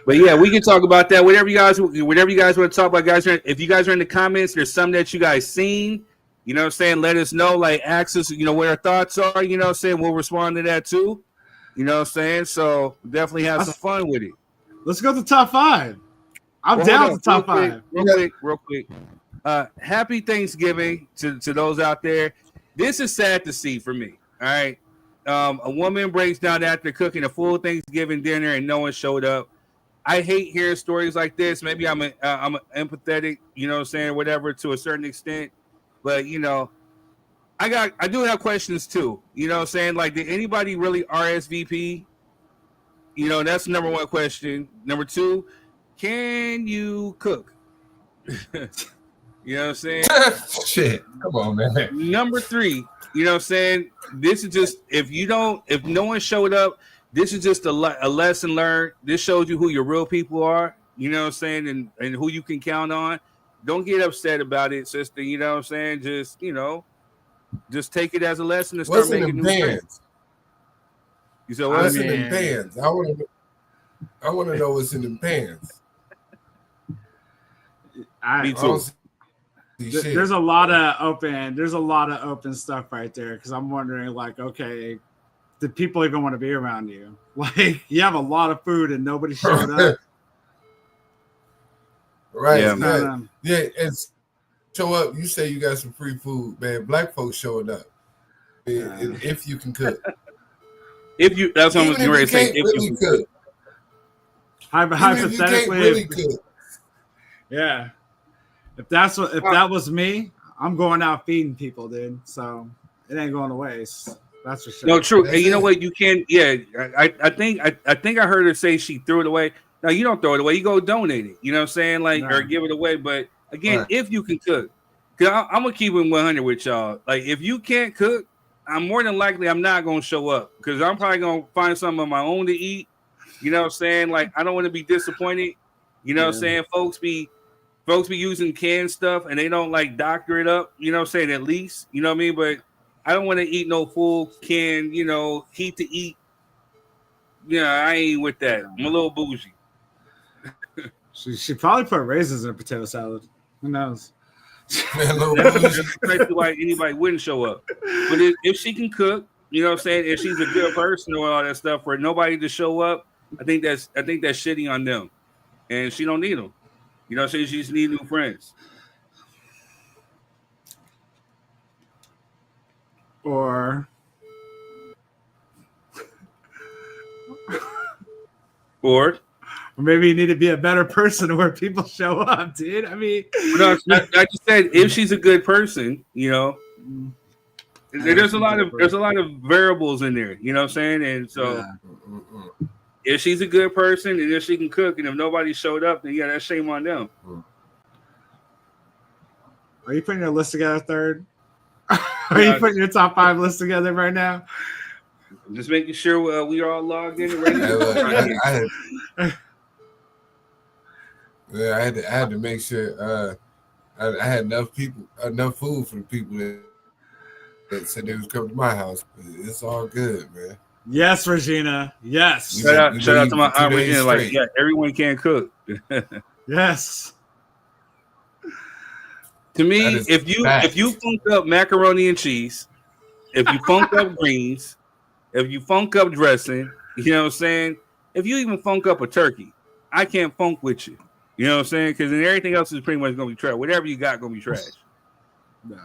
But yeah, we can talk about that. Whatever you guys want to talk about, guys. If you guys are in the comments, there's something that you guys seen. You know what I'm saying? Let us know. Like, ask us, what our thoughts are. You know what I'm saying? We'll respond to that too. You know what I'm saying? So definitely have some fun with it. Let's go to top 5. I'm down to top 5. Real quick. Happy Thanksgiving to those out there. This is sad to see for me. All right. A woman breaks down after cooking a full Thanksgiving dinner and no one showed up. I hate hearing stories like this. Maybe I'm empathetic, you know what I'm saying, whatever, to a certain extent. But, I do have questions too. You know what I'm saying? Like, did anybody really RSVP? That's the number one question. Number 2, can you cook? You know what I'm saying? Shit. Come on, man. Number 3, you know what I'm saying? This is just, if no one showed up, this is just a lesson learned. This shows you who your real people are, you know what I'm saying, and who you can count on. Don't get upset about it, sister. You know what I'm saying? Just take it as a lesson and start making new friends. You said what? What's in them pans? I want to know what's in them pans. Me too. There's a lot of open stuff right there, because I'm wondering, like, okay, do people even want to be around you? Like, you have a lot of food and nobody showed up. Right. Yeah. And show up. You say you got some free food, man. Black folks showing up. If you can cook. That's what I'm getting ready to say. If you can cook. Hypothetically, really cook. Yeah. If that was me, I'm going out feeding people, dude. So it ain't going to waste. That's for sure. No, true. And you know what? You can. Yeah, I think I heard her say she threw it away. No, you don't throw it away. You go donate it. You know what I'm saying? Like, or give it away. But again, if you can cook, because I'm gonna keep it 100 with y'all. Like, if you can't cook, I'm more than likely I'm not gonna show up, because I'm probably gonna find something of my own to eat. You know what I'm saying? Like, I don't want to be disappointed. You know what I'm saying? Folks be using canned stuff and they don't like doctor it up. You know what I'm saying? At least, you know what I mean? But I don't want to eat no full can, heat to eat. Yeah, I ain't with that. I'm a little bougie. She probably put raisins in a potato salad. Who knows? That's precisely why anybody wouldn't show up. But if she can cook, you know what I'm saying, if she's a good person or all that stuff, for nobody to show up, I think that's shitty on them. And she don't need them. You know what I'm saying? She just need new friends. Or maybe you need to be a better person where people show up, dude. I mean, no, I just said if she's a good person, there's a lot of variables in there. You know what I'm saying? And so if she's a good person and if she can cook, and if nobody showed up, then that's shame on them. Are you putting your list together, Third? Are you putting your top 5 list together right now? Just making sure we are all logged in and ready. I had to make sure I had enough food for the people that said they was coming to my house. It's all good, man. Yes, Regina. Yes. Shout out to my aunt Regina. Like, everyone can cook. Yes. To me, if you funk up macaroni and cheese, if you funk up greens, if you funk up dressing, you know what I'm saying? If you even funk up a turkey, I can't funk with you. You know what I'm saying? Because then everything else is pretty much gonna be trash. Whatever you got gonna be trash. No.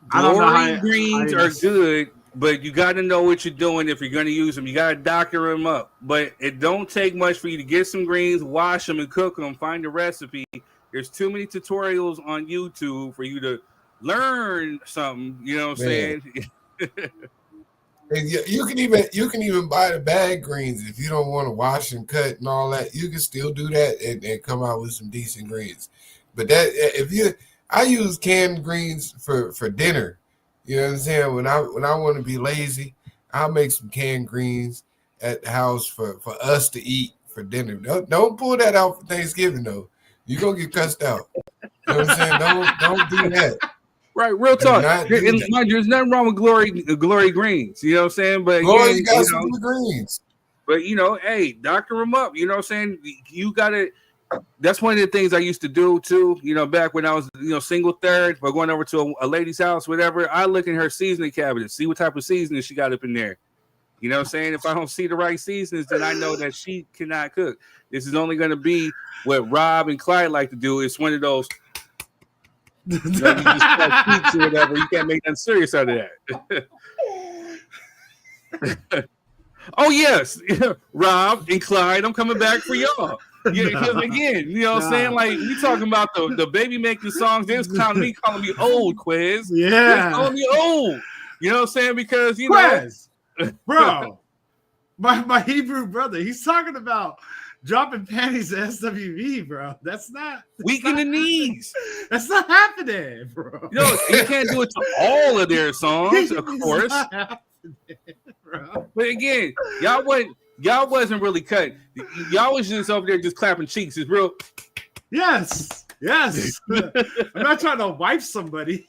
Glory greens are good, but you got to know what you're doing if you're going to use them. You got to doctor them up. But it don't take much for you to get some greens, wash them, and cook them. Find a recipe. There's too many tutorials on YouTube for you to learn something. You know what I'm saying? You can even buy the bag greens if you don't want to wash and cut and all that. You can still do that and come out with some decent greens. But I use canned greens for dinner. You know what I'm saying? When I want to be lazy, I'll make some canned greens at the house for us to eat for dinner. Don't pull that out for Thanksgiving though. You're gonna get cussed out. You know what I'm saying? Don't do that. Right, real talk. Do Mind you, there's nothing wrong with glory greens. You know what I'm saying? But Glory again, got some good greens. But hey, doctor them up. You know what I'm saying? You got to. That's one of the things I used to do too. Back when I was single third, but going over to a lady's house, whatever. I look in her seasoning cabinet, see what type of seasoning she got up in there. You know what I'm saying? If I don't see the right seasonings, then I know that she cannot cook. This is only going to be what Rob and Clyde like to do. It's one of those. You just or whatever. You can't make nothing serious out of that. Oh yes, Rob and Clyde, I'm coming back for y'all. Yeah, because again, what I'm saying? Like we talking about the baby making songs. They're calling me old, Quiz. Yeah, they're calling me old. You know what I'm saying? Because Quiz, bro, my Hebrew brother, he's talking about dropping panties to SWV, bro. That's not weak in the knees. That's not happening, bro. You can't do it to all of their songs, of course. But again, y'all wasn't really cut. Y'all was just over there just clapping cheeks. It's real. Yes. I'm not trying to wipe somebody.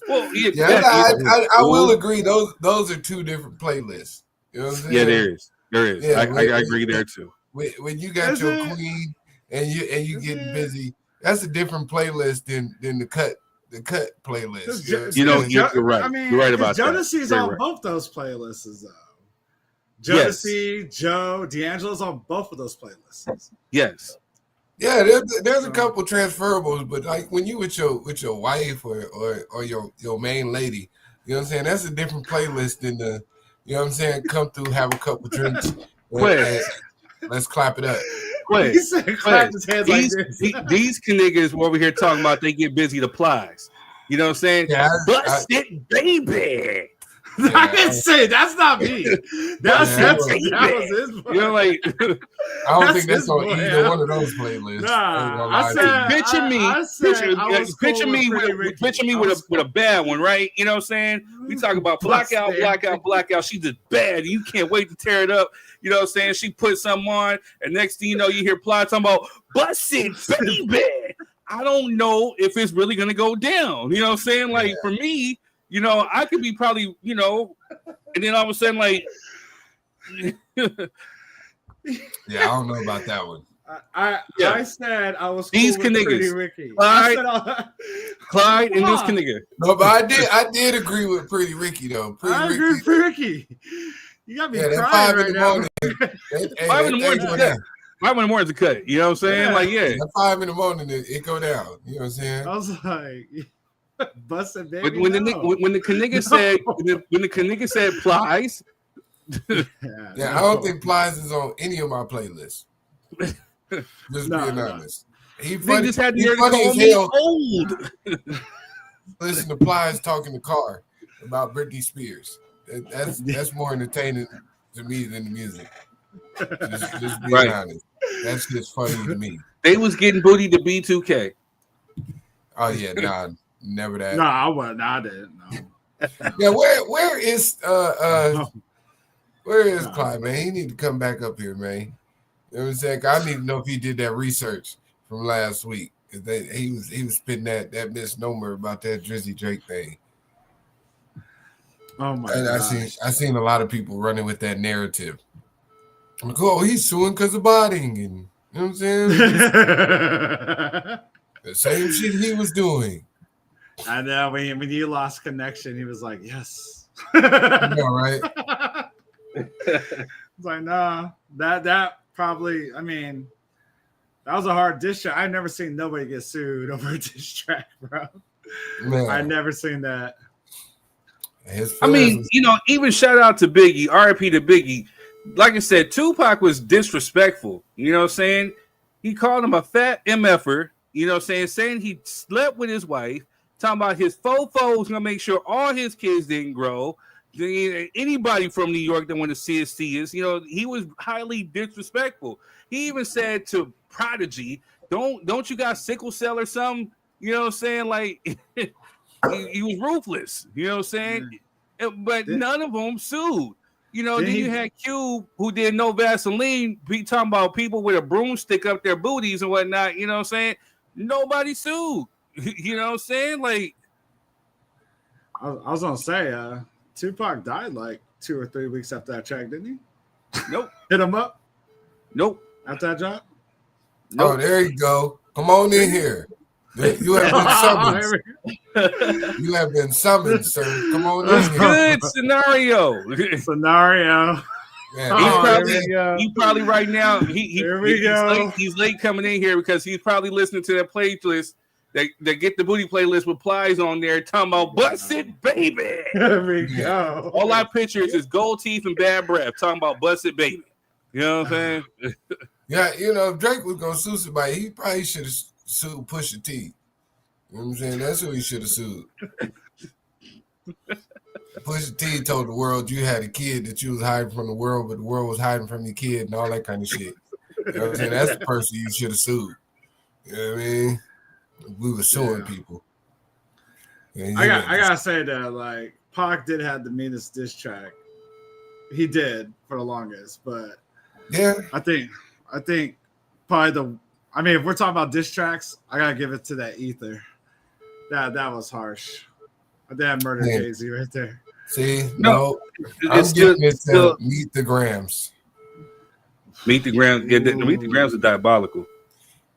Well, I will agree. Those are two different playlists. You know what I'm saying? Yeah, there is. Yeah, I agree there too. When you got your queen and you getting busy, that's a different playlist than the cut playlist. You're right. I mean, you're right about Jodeci's on both those playlists. Jodeci, Joe, D'Angelo's on both of those playlists. Yes. Yeah, there's a couple transferables, but like when you with your wife or your main lady, you know what I'm saying? That's a different playlist than the, you know what I'm saying? Come through, have a couple drinks. Let's clap it up. Wait, he said, clap his hands these niggas over here talking about they get busy to plies. You know what I'm saying? Yeah, Bust it, baby. Yeah. I didn't say that's not me. That was his. Like I don't think that's on either one of those playlists. Nah, I said, picture me with a bad one, right? You know what I'm saying? We talk about blackout. She's just bad. You can't wait to tear it up. You know what I'm saying? She put something on, and next thing you know, you hear Ply talking about bust it, baby. I don't know if it's really gonna go down. You know what I'm saying? Like for me. I could be probably, and then all of a sudden, like, yeah, I don't know about that one. I said I was these cool with niggas, Pretty Ricky. Clyde, and this nigga. No, but I did agree with Pretty Ricky though. Agree with Pretty Ricky. You got me crying right now. 5 in the morning to cut. 5 in the morning to cut. You know what I'm saying? Like, yeah. At 5 in the morning, it go down. You know what I'm saying? I was like. Busted, baby. When the nigga said plies. Yeah, I don't think plies is on any of my playlists. Just being honest. He just had to call me old. Listen to Plies talking to Carr about Britney Spears. That's more entertaining to me than the music. Just being honest. That's just funny to me. They was getting booty to B2K. Oh yeah, nah. Never that. No, I wasn't. I didn't. No. Yeah, where is Clyde, man? He need to come back up here, man. You know what I'm saying? I need to know if he did that research from last week. He was spitting that misnomer about that Drizzy Drake thing. Oh my god! I seen a lot of people running with that narrative. I'm like, oh, he's suing because of botting, and you know what I'm saying? The same shit he was doing. I know when you lost connection, he was like, "Yes." Right? It's like, nah, that probably. I mean, that was a hard diss track. I've never seen nobody get sued over a diss track, bro. Man. I've never seen that. I mean, even shout out to Biggie, R.I.P. to Biggie. Like I said, Tupac was disrespectful. You know what I'm saying? He called him a fat MFer. You know what I'm saying he slept with his wife. Talking about his fofo is gonna make sure all his kids didn't grow. Anybody from New York that want to see us, he was highly disrespectful. He even said to Prodigy, "Don't you got sickle cell or something?" You know what I'm saying? Like he was ruthless. You know what I'm saying? but none of them sued. You know, then you had Cube who did No Vaseline. Be talking about people with a broomstick up their booties and whatnot. You know what I'm saying? Nobody sued. You know what I'm saying? Like, I was gonna say, Tupac died like 2 or 3 weeks after that track, didn't he? Nope. Hit him up. Nope. After that drop. Nope. Oh, there you go. Come on in here. You have been summoned. You have been summoned, sir. Come on in here. Good scenario. Man, he probably right now Here we go. He's late coming in here because he's probably listening to that playlist that Get the Booty playlist with Plies on there talking about Bust It Baby. There we go. All our pictures is gold teeth and bad breath talking about Bust It Baby. You know what I'm saying? Yeah, you know, if Drake was gonna sue somebody, he probably should have sued Pusha T. You know what I'm saying? That's who he should have sued. Pusha T told the world you had a kid that you was hiding from the world, but the world was hiding from your kid and all that kind of shit. You know what I'm saying? That's the person you should have sued. You know what I mean? We were suing people. I gotta say that, like, Pac did have the meanest diss track. He did for the longest, but yeah, I think probably if we're talking about diss tracks, I gotta give it to that Ether. That was harsh. That murdered Jay-Z right there. See, no, I'm giving it to Meet the Grams. Meet the Grams. Yeah, Meet the Grams are diabolical.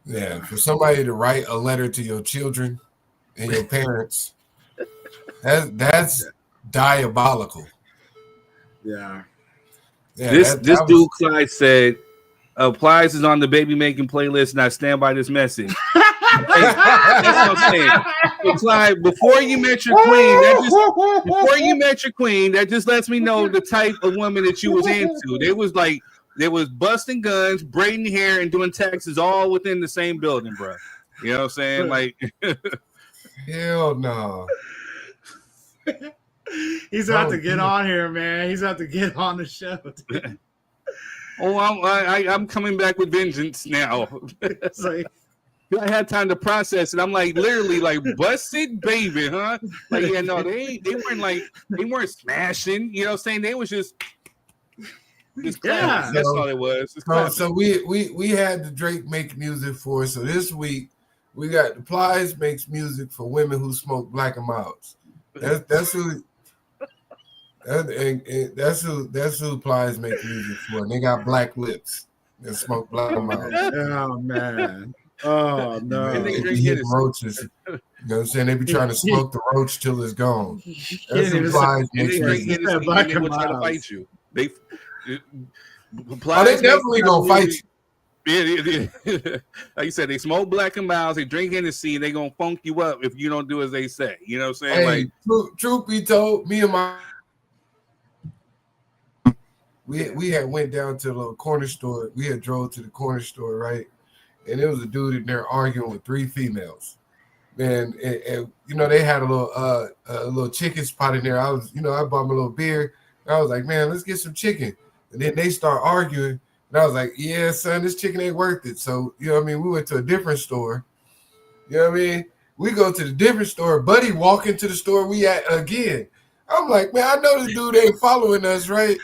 Yeah, for somebody to write a letter to your children and your parents, that's diabolical. Yeah. This dude Clyde said, Plies is on the Babymaking playlist, and I stand by this message. That's what I'm saying. So Clyde, before you met your queen, that just lets me know the type of woman that you was into. They was busting guns, braiding hair, and doing taxes all within the same building, bro. You know what I'm saying? Like, hell no. He's about to get on here, man. He's about to get on the show. Oh, I'm coming back with vengeance now. It's like, I had time to process it. I'm like, literally, like, busted baby, huh? Like, yeah, no, they weren't smashing. You know what I'm saying? They was just yeah. That's all it was. So we had the Drake make music for us. So this week we got the Plies makes music for women who smoke Black and Milds. That's who Plies make music for. And they got black lips and smoke Black and Milds. Oh man. Oh no. They be hitting roaches. You know what I'm saying? They be trying to smoke the roach till it's gone. That's who Plies makes music. They will try to fight you. They definitely gonna fight you. Yeah. Like you said, they smoke Black and Milds, they drink Hennessy, and they gonna funk you up if you don't do as they say. You know what I'm saying? Hey, truth be told, me and my we had went down to the little corner store. We had drove to the corner store, right? And there was a dude in there arguing with 3 females. Man, and you know, they had a little chicken spot in there. I bought my little beer. And I was like, man, let's get some chicken. And then they start arguing. And I was like, yeah, son, this chicken ain't worth it. So, you know what I mean? We went to a different store. You know what I mean? We go to the different store. Buddy walk into the store we at again. I'm like, man, I know this dude ain't following us, right?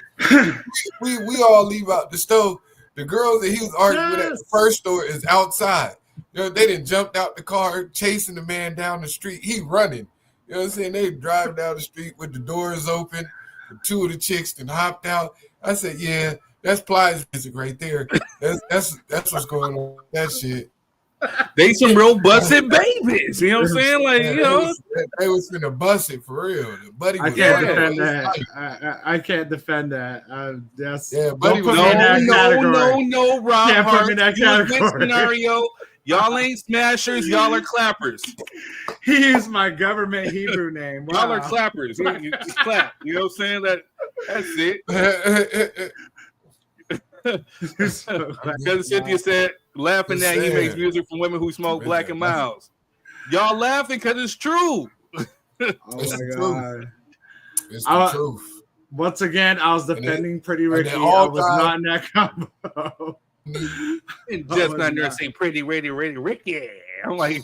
we all leave out the store. The girls that he was arguing with at the first store is outside. You know, they done jumped out the car, chasing the man down the street. He running. You know what I'm saying? They drive down the street with the doors open. 2 of the chicks then hopped out. I said, yeah, that's Plies music right there. That's what's going on with that shit. They some real busted babies. You know what I'm saying? Like, you know. They was finna bust it for real. The buddy was I can't defend that. I can't defend that. That's buddy was no, Rob. Can't put me in that category. Scenario. Y'all ain't smashers. Y'all are clappers. He used my government Hebrew name. Wow. Y'all are clappers. You just clap. You know what I'm saying? That's it. Because Cynthia said, laughing that he makes music for women who smoke Black and Milds. Y'all laughing because it's true. Oh my God. It's the truth. Once again, I was defending Pretty Ricky. I was not in that combo. Just not there saying Pretty Ricky. I'm like,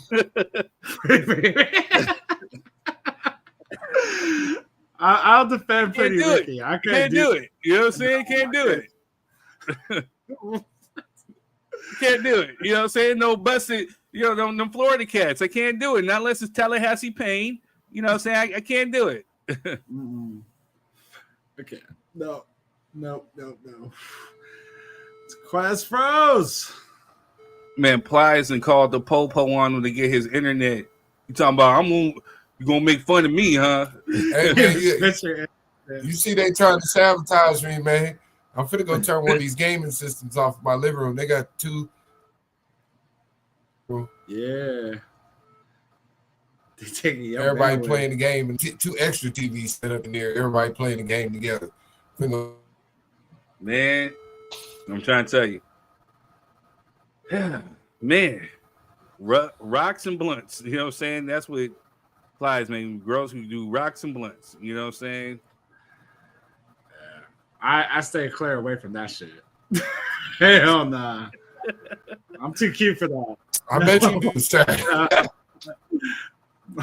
I'll defend Pretty do Ricky. it. I Can't do it. You know what I'm saying? Can't do it. Can't do it. You know what I'm saying? No busted, them Florida cats. I can't do it. Not unless it's Tallahassee Pain. You know what I'm saying? I can't do it. Okay. No. It's Quest froze. Man, Plies and called the Popo on him to get his internet. You talking about you gonna make fun of me, huh? Hey, man, you see they trying to sabotage me, man. I'm finna go turn one of these gaming systems off in my living room. They got 2. Yeah. They taking everybody playing the game and 2 extra TVs set up in there. Everybody playing the game together. Man, I'm trying to tell you. Man, rocks and blunts. You know what I'm saying? That's what Plies, man. Girls who do rocks and blunts. You know what I'm saying? I stay clear away from that shit. Hell nah. I'm too cute for that. I bet you do, sir.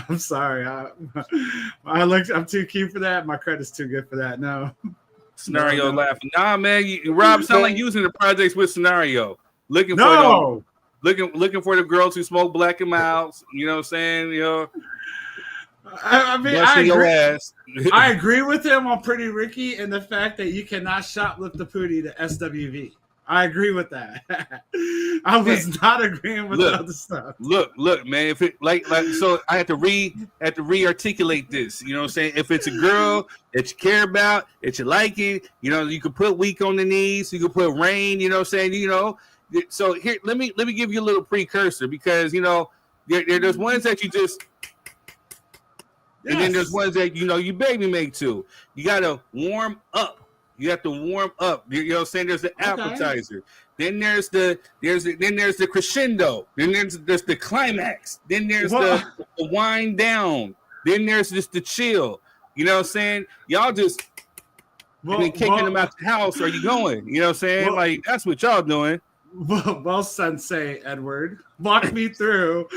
I'm sorry. I'm too cute for that. My credit's too good for that. No. Scenario laughing. Nah, man. Rob sound like using the projects with Scenario. Looking for the girls who smoke Black and Milds. You know what I'm saying? I mean, I agree with him on Pretty Ricky and the fact that you cannot shoplift the pootie to SWV. I agree with that. I was not agreeing with the other stuff. Look, man. If it so, I have to re-articulate this. You know what I'm saying? If it's a girl that you care about, that you like it, you can put Weak on the knees. You can put Rain. You know what I'm saying? So here, let me give you a little precursor because there's ones that you just. Yes. And then there's ones that you baby make too. You gotta warm up. You have to warm up. You know what I'm saying? There's the appetizer. Then there's the crescendo. Then there's the climax. Then there's the wind down. Then there's just the chill. You know what I'm saying? Y'all just kicking them out the house. Are you going? You know what I'm saying? Like that's what y'all doing. Well, Sensei Edward, walk me through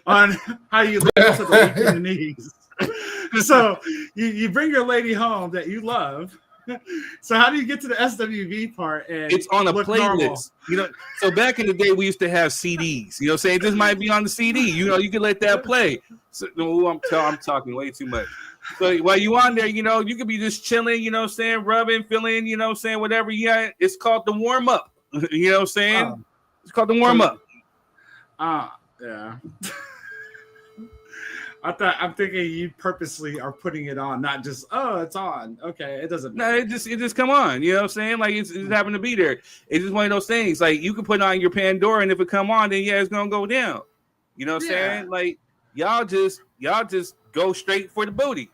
on how you listen to the Weak in the knees. So you bring your lady home that you love. So how do you get to the SWV part? And it's on a playlist. Normal? So back in the day we used to have CDs. You know what I'm saying? This might be on the CD. You can let that play. So I'm talking way too much. So while you on there, you could be just chilling, you know what I'm saying, rubbing, feeling, you know what I'm saying, whatever you got. It's called the warm up. You know what I'm saying? It's called the warm up. Yeah. I'm thinking you purposely are putting it on, not just it's on. Okay, it doesn't matter. No, it just come on. You know what I'm saying? Like it's happened to be there. It's just one of those things. Like you can put on your Pandora, and if it come on, then it's gonna go down. You know what I'm saying? Like y'all just go straight for the booty.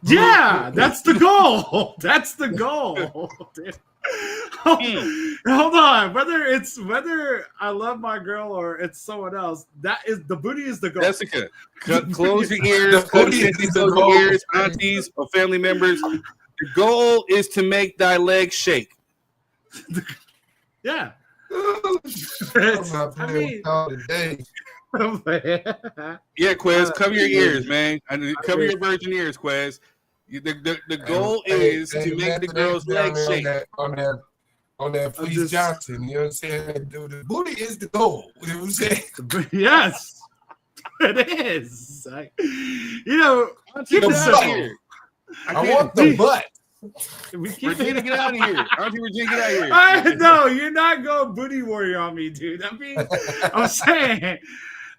Yeah, that's the goal. That's the goal. Hold on. Whether I love my girl or it's someone else, that is the booty is the goal. Jessica, close your ears. Close your ears, aunties or family members. The goal is to make thy legs shake. Yeah. Yeah, Quez, cover your ears, man. Cover your virgin ears, Quez. The goal is to make the girl's legs shake. On that Fleece Johnson, you know what I'm saying? The booty is the goal. You know what I'm saying? Yes, it is. Keep it simple. I want the butt. Regina, get out of here. Auntie Regina, get out of here. No, you're not going booty warrior on me, dude. I mean, I'm saying,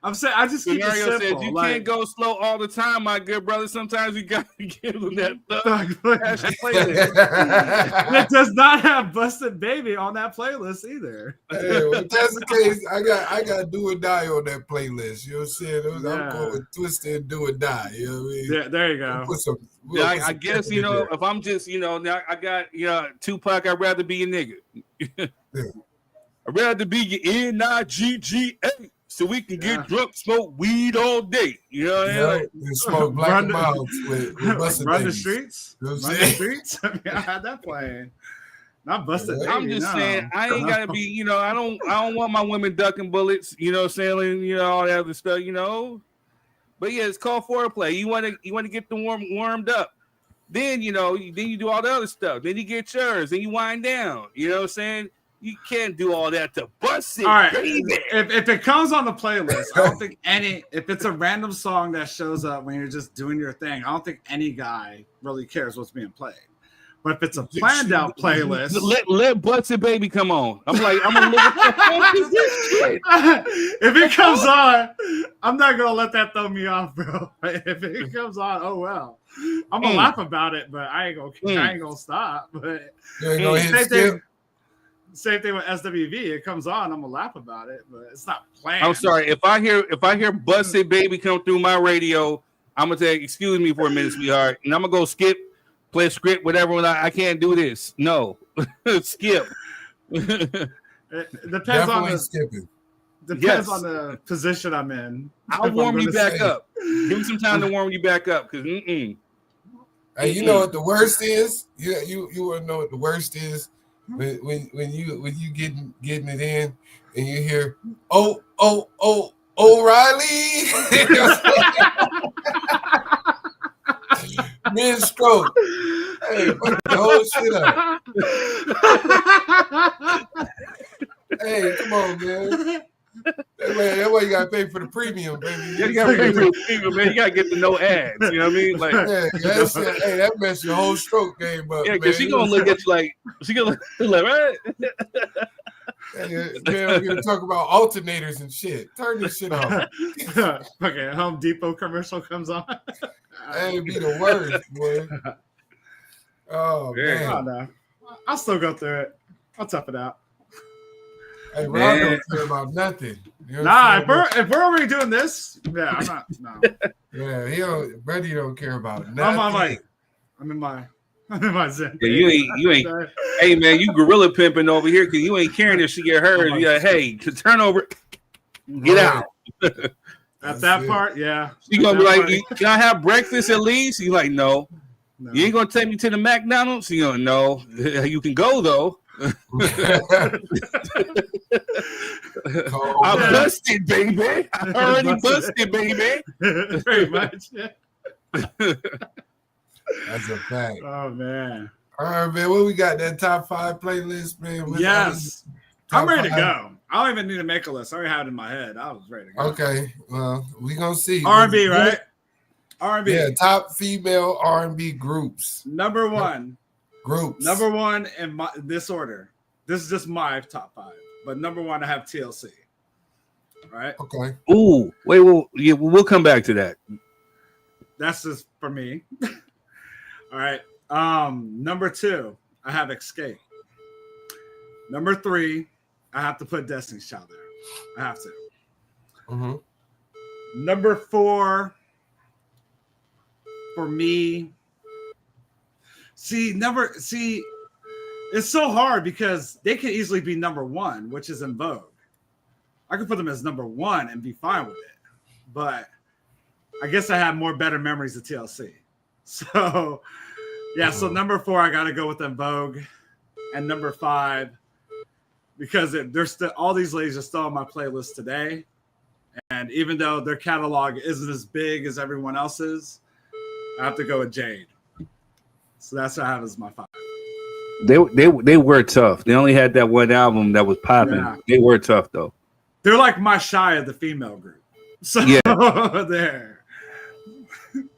I just keep it simple. Said you can't go slow all the time, my good brother. Sometimes you got to give them that playlist. That does not have Busted Baby on that playlist either. Hey, well, if that's the case, I got Do or Die on that playlist. You know what I'm saying? I'm going with Twisted and Do or Die. You know what I mean? Yeah, there you go. I guess, if I'm just, now I got, Tupac, I'd rather be a nigga. I'd rather be your NIGGA. So we can get drunk, smoke weed all day. You know what I mean? And smoke Black and Milds with Busted Run Babies. the streets? You know Run the streets? I mean, I had that playing. Not Busted Baby. I'm just saying, I ain't gotta be, I don't want my women ducking bullets, you know what I'm saying? All that other stuff, But yeah, it's called foreplay. You want to get the warmed up. Then you do all the other stuff. Then you get yours. Then you wind down. You know what I'm saying? You can't do all that to bust it, All right. baby. If it comes on the playlist, I don't think if it's a random song that shows up when you're just doing your thing, I don't think any guy really cares what's being played. But if it's a planned out playlist, let Busted Baby come on. I'm gonna look at the fuck is this shit? If it comes on, I'm not gonna let that throw me off, bro. If it comes on, oh well. I'm gonna laugh about it, but I ain't gonna stop. But same thing with SWV. It comes on, I'm gonna laugh about it, but it's not planned. I'm sorry. If I hear Busted Baby come through my radio, I'm gonna say, excuse me for a minute, sweetheart, and I'm gonna go play a script, whatever. I can't do this. No, skip. It depends on the position I'm in. I'll warm you back up. Give me some time to warm you back up, because Hey, you know what the worst is? You want to know what the worst is? When you getting it in and you hear O'Reilly mid stroke. Hey, fuck the whole shit up. Hey, come on, man. That's why you gotta pay for the premium, baby. Yeah, you gotta pay for the premium, man. You gotta get the no ads. You know what I mean? Like, that messed your whole stroke game up. Yeah, because she gonna look at you like right. Man, we're gonna talk about alternators and shit. Turn this shit off. Okay, Home Depot commercial comes on. That'd be the worst, boy. Oh man. Oh, no. I'll still go through it. I'll tough it out. Hey, Rob don't care about nothing. You know if we're already doing this, yeah, I'm not. No. Yeah, Brady don't care about nothing. I'm in my zen. Yeah, you ain't. Hey man, you gorilla pimping over here because you ain't caring if she get hurt. You like, hey, to turn over, get out. At that part, yeah. She gonna be like, can I have breakfast at least? He's like, no. You ain't gonna take me to the McDonald's? You know, no. You can go though. I'm busted, baby. I already busted, baby. Very much. Yeah. That's a fact. Oh man. All right, man. What we got? That top 5 playlist, man. Yes. I'm ready to go. I don't even need to make a list. I already have it in my head. I was ready to go. Okay. Well, we gonna see. R&B, right? R&B. Yeah, top female R&B groups. Number 1. Groups. Number 1 in this order. This is just my top 5. But number 1, I have TLC. All right. Okay. Ooh, wait. We'll come back to that. That's just for me. All right. Number 2, I have Escape. Number 3, I have to put Destiny's Child there. I have to. Mm-hmm. Number 4, for me. It's so hard because they can easily be number 1, which is In Vogue. I could put them as number 1 and be fine with it. But I guess I have better memories of TLC. So, yeah, so number 4, I got to go with In Vogue. And number 5, because they're still, all these ladies are still on my playlist today. And even though their catalog isn't as big as everyone else's, I have to go with Jade. So that's what I have as my 5. They were tough. They only had that one album that was popping. Yeah. They were tough though. They're like my Shy of the female group. So yeah. There.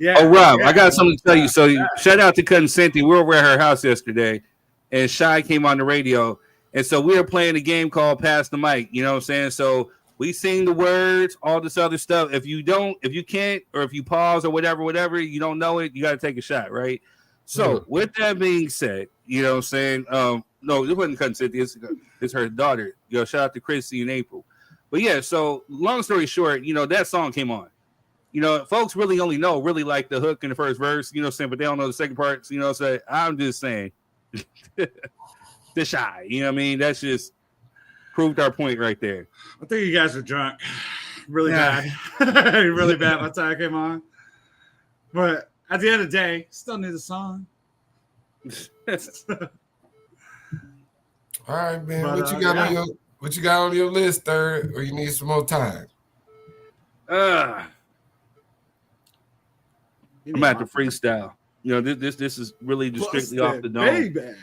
Yeah. Oh, Rob, I got something to tell you. So shout out to Cousin Cynthia. We were over at her house yesterday, and Shy came on the radio, and so we were playing a game called Pass the Mic. You know what I'm saying? So we sing the words, all this other stuff. If you can't, or if you pause or whatever, you don't know it, you got to take a shot, right? So with that being said, you know what I'm saying? No, it wasn't Cousin Cynthia. It's her daughter. Shout out to Chrissy and April. But yeah, so long story short, that song came on. Folks really only know like the hook in the first verse, but they don't know the second parts, so I'm just saying the Shy, you know what I mean? That's just proved our point right there. I think you guys are drunk. Really bad. Really bad by the time I came on. But at the end of the day, still need a song. All right, man. But, what you got on your list, Third, or you need some more time? I'm at the freestyle. You know, this is really just strictly off the dome. Baby.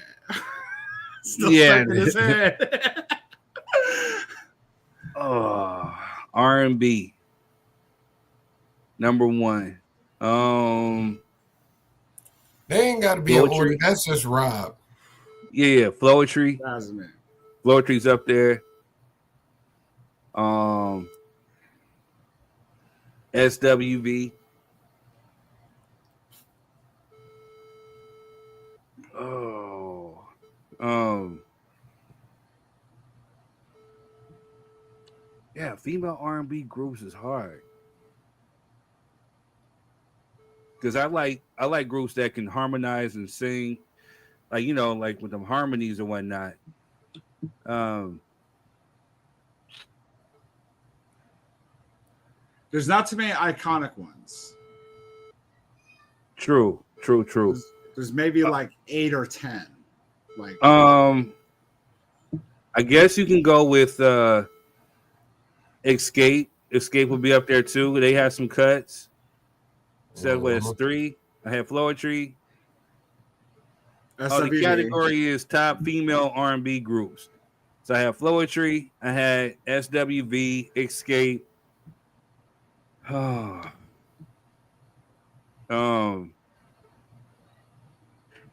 Still Yeah. stuck in his head. Oh, R&B. Number 1. They ain't got to be an order. That's just Rob. Yeah, Floetry. That's me. Floetry's up there. SWV. Yeah, female R&B groups is hard. Because I like groups that can harmonize and sing, like, you know, like with them harmonies and whatnot. There's not too many iconic ones. True. There's maybe like 8 or 10. Like, I guess you can go with Escape. Escape will be up there too. They have some cuts. Said was 3. I had Floetry. Oh, the category is top female R&B groups. So I have Floetry. I had SWV, Escape. And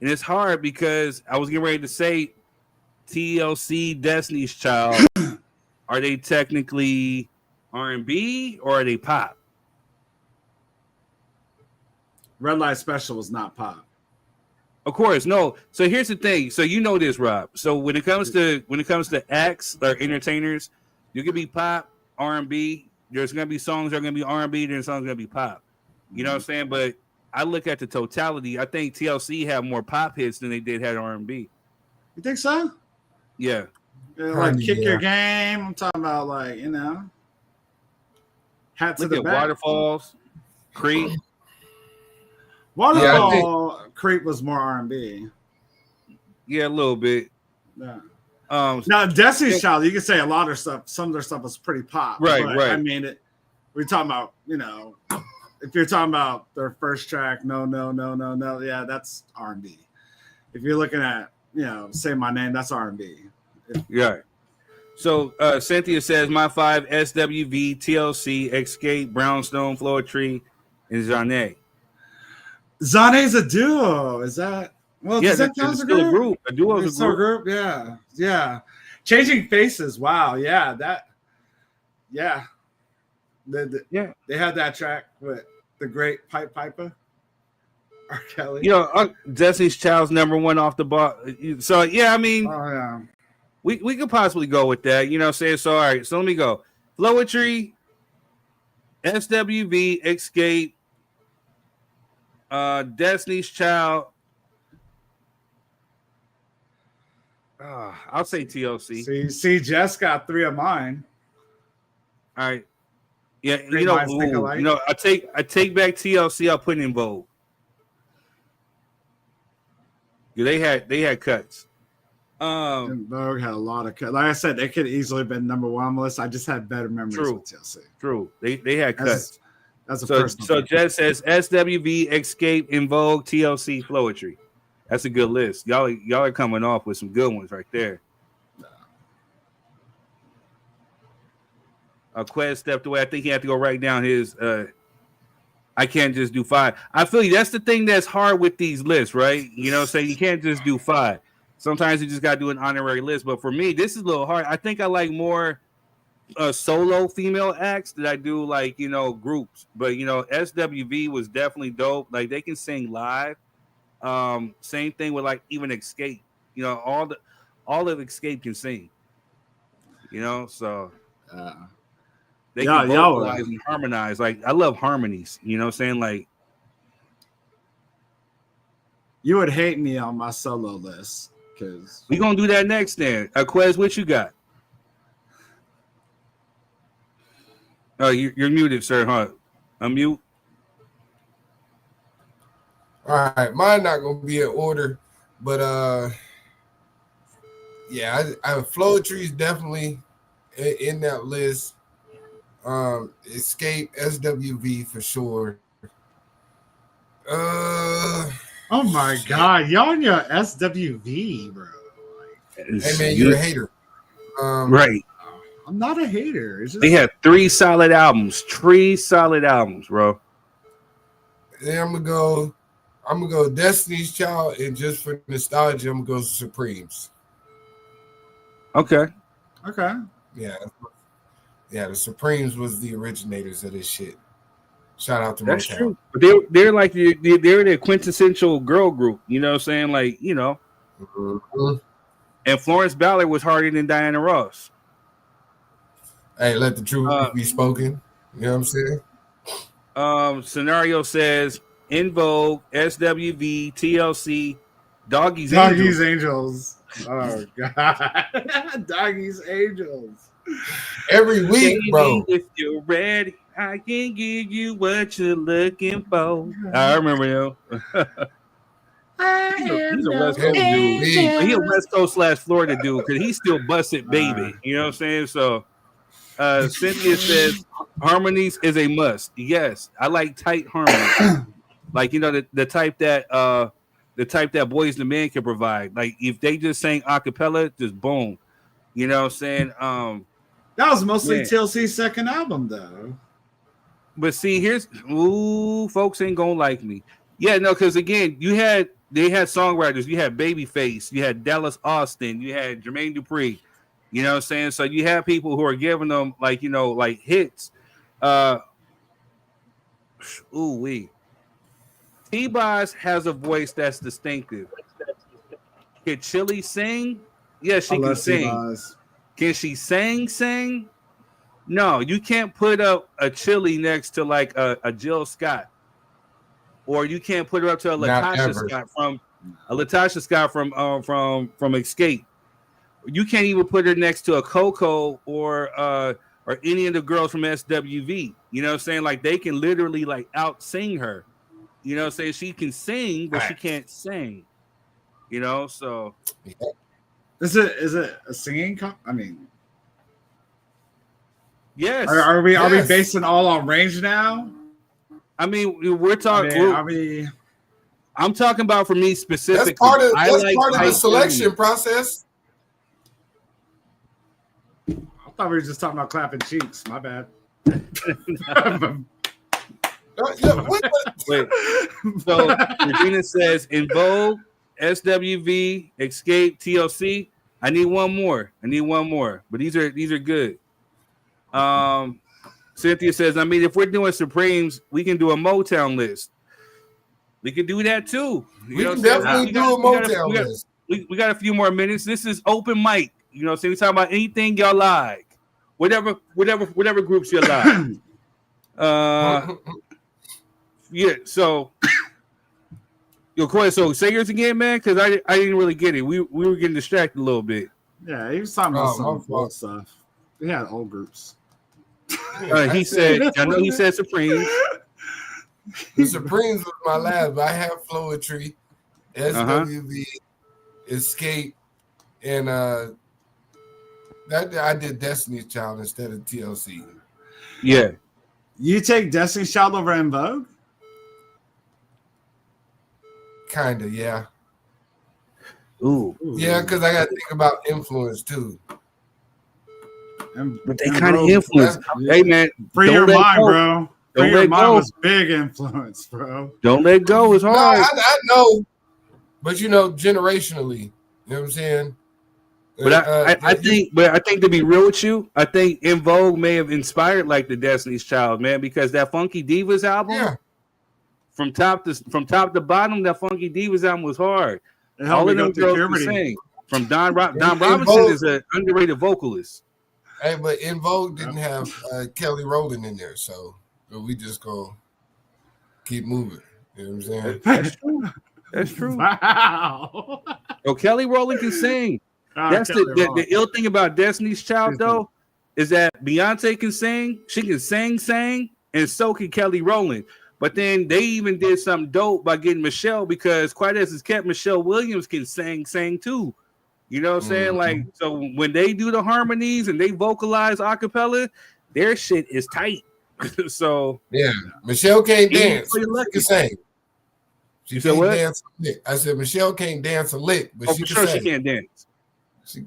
it's hard because I was getting ready to say TLC, Destiny's Child. Are they technically R&B or are they pop? Red Light Special was not pop. Of course, no. So here's the thing. So you know this, Rob. So when it comes to acts or entertainers, you can be pop, R&B. There's gonna be songs that are gonna be R&B, then songs are gonna be pop. You know what I'm saying? But I look at the totality. I think TLC had more pop hits than they did had R&B. You think so? Yeah. Like Kick Your Game. I'm talking about, like, you know, Hat to the Back. Waterfalls, Creep. Waterfall, Creep was more R&B. Yeah, a little bit. Yeah. Now, Destiny's Child, you can say a lot of stuff. Some of their stuff was pretty pop. Right. I mean, we're talking about, you know, if you're talking about their first track, no, yeah, that's R&B. If you're looking at, you know, Say My Name, that's R&B. Yeah. So Cynthia says my 5: SWV, TLC, Escape, Brownstone, Floetry, and Zane. Zane's a duo. Is that? Well, yeah, does that count as a group? A duo is a group. Yeah. Changing Faces. Wow. Yeah. Yeah. They had that track with the great Piper. R. Kelly. You know, Destiny's Child's number 1 off the bar. So yeah, I mean, we could possibly go with that. You know what I'm saying? So all right, so let me go. Floetry, SWV, Escape, Destiny's Child. I'll say TLC. See, Jess got 3 of mine. All right. Yeah, you know, I take back TLC. I'll put in Vogue. Yeah, they had cuts. Vogue had a lot of cuts. Like I said, they could easily have been number 1 on the list. I just had better memories with TLC. True. They had cuts. That's a personal. So Jess says SWV, Escape, In Vogue, TLC, Floetry. That's a good list. Y'all are coming off with some good ones right there. Quez stepped away. I think he had to go write down his I can't just do 5. I feel you. That's the thing that's hard with these lists, right? You know, you can't just do 5. Sometimes you just got to do an honorary list. But for me, this is a little hard. I think I like more solo female acts that I do, like, you know, groups. But, you know, SWV was definitely dope. Like, they can sing live. Same thing with, like, even Escape. You know, all of Escape can sing. You know, so they can vocalize and harmonize. Like, I love harmonies. You know what I'm saying? Like, you would hate me on my solo list because we're gonna do that next then. Quez, what you got? Oh, you're muted, sir, huh? Unmute. All right, mine not gonna be in order, but yeah, I Floetry is definitely in that list. Escape, SWV for sure. Oh my God, y'all in your SWV, bro. Hey man, you're a hater. Right. I'm not a hater. It's just They had 3 solid albums. 3 solid albums, bro. Then I'm gonna go Destiny's Child, and just for nostalgia, I'm gonna go Supremes. Okay. Okay. Yeah. The Supremes was the originators of this shit. Shout out to That's Motown. true. But they're like they're the quintessential girl group. You know what I'm saying? Like, you know. Mm-hmm. And Florence Ballard was harder than Diana Ross. Hey, let the truth be spoken. You know what I'm saying? Scenario says In Vogue, SWV, TLC, Doggy's Angels. Oh God. Doggy's Angels. Every week, bro. If you're ready, I can give you what you're looking for. I remember him. He's a West Coast dude. He's a West Coast / Florida dude because he still busted baby. You know what I'm saying? So Cynthia says harmonies is a must. Yes, I like tight harmonies. Like, you know, the type that Boys II Men can provide. Like if they just sang a cappella, just boom. You know what I'm saying? That was mostly TLC's second album though. But see, folks ain't gonna like me. Yeah, no, because again, they had songwriters. You had Babyface, you had Dallas Austin, you had Jermaine Dupri. You know what I'm saying? So you have people who are giving them like, you know, like hits. T-Boz has a voice that's distinctive. Can Chili sing? Yeah, she can sing. T-Boz. Can she sing? No, you can't put up a Chili next to like a Jill Scott. Or you can't put her up to a Latasha Scott from Escape. You can't even put her next to a Coco or any of the girls from SWV. You know what I'm saying? Like they can literally like out sing her. You know what I'm saying? She can sing, but she can't sing. You know, so is it a singing? I mean, yes. Are we basing all on range now? I mean, we're talking. I'm talking about for me specifically. That's part of the selection process. I thought we were just talking about clapping cheeks. My bad. Wait. So Regina says In Vogue, SWV, Escape, TLC. I need one more. But these are good. Cynthia says, I mean, if we're doing Supremes, we can do a Motown list. We can do that too. We can definitely do a Motown list. We got a few more minutes. This is open mic. You know, so we talking about anything y'all like. Whatever groups you like. Yeah, so Corey, so say yours again, man, because I didn't really get it. We were getting distracted a little bit. Yeah, he was talking about some old stuff. We had old groups. He said, I know he said Supremes. The Supremes was my last, but I have Floetry, SWV, Escape, and that I did Destiny's Child instead of TLC. Yeah. You take Destiny's Child over En Vogue? Kinda, yeah. Ooh. Yeah, because I got to think about influence too. But they kind of influence. Hey man, free your mind, bro. Free your mind was big influence, bro. Don't let go. It's hard. No, I know, but you know, generationally, you know what I'm saying. But I think to be real with you, I think En Vogue may have inspired like the Destiny's Child, man, because that Funky Divas album, from top to bottom, that Funky Divas album was hard. All of them girls can sing. From Don Robinson is an underrated vocalist. Hey, but En Vogue didn't have Kelly Rowland in there, so we just go keep moving. You know what I'm saying? That's true. That's true. Wow. Oh, Kelly Rowland can sing. That's the ill thing about Destiny's Child, though, is that Beyonce can sing. She can sing, and so can Kelly Rowland. But then they even did something dope by getting Michelle, because quite as it's kept, Michelle Williams can sing too. You know what I'm saying? Like, so when they do the harmonies and they vocalize a cappella, their shit is tight. So yeah, Michelle can't dance. She can sing. She said can't what? dance a lick. I said Michelle can't dance a lick, but Oh, she for can sure sing. she can't dance. She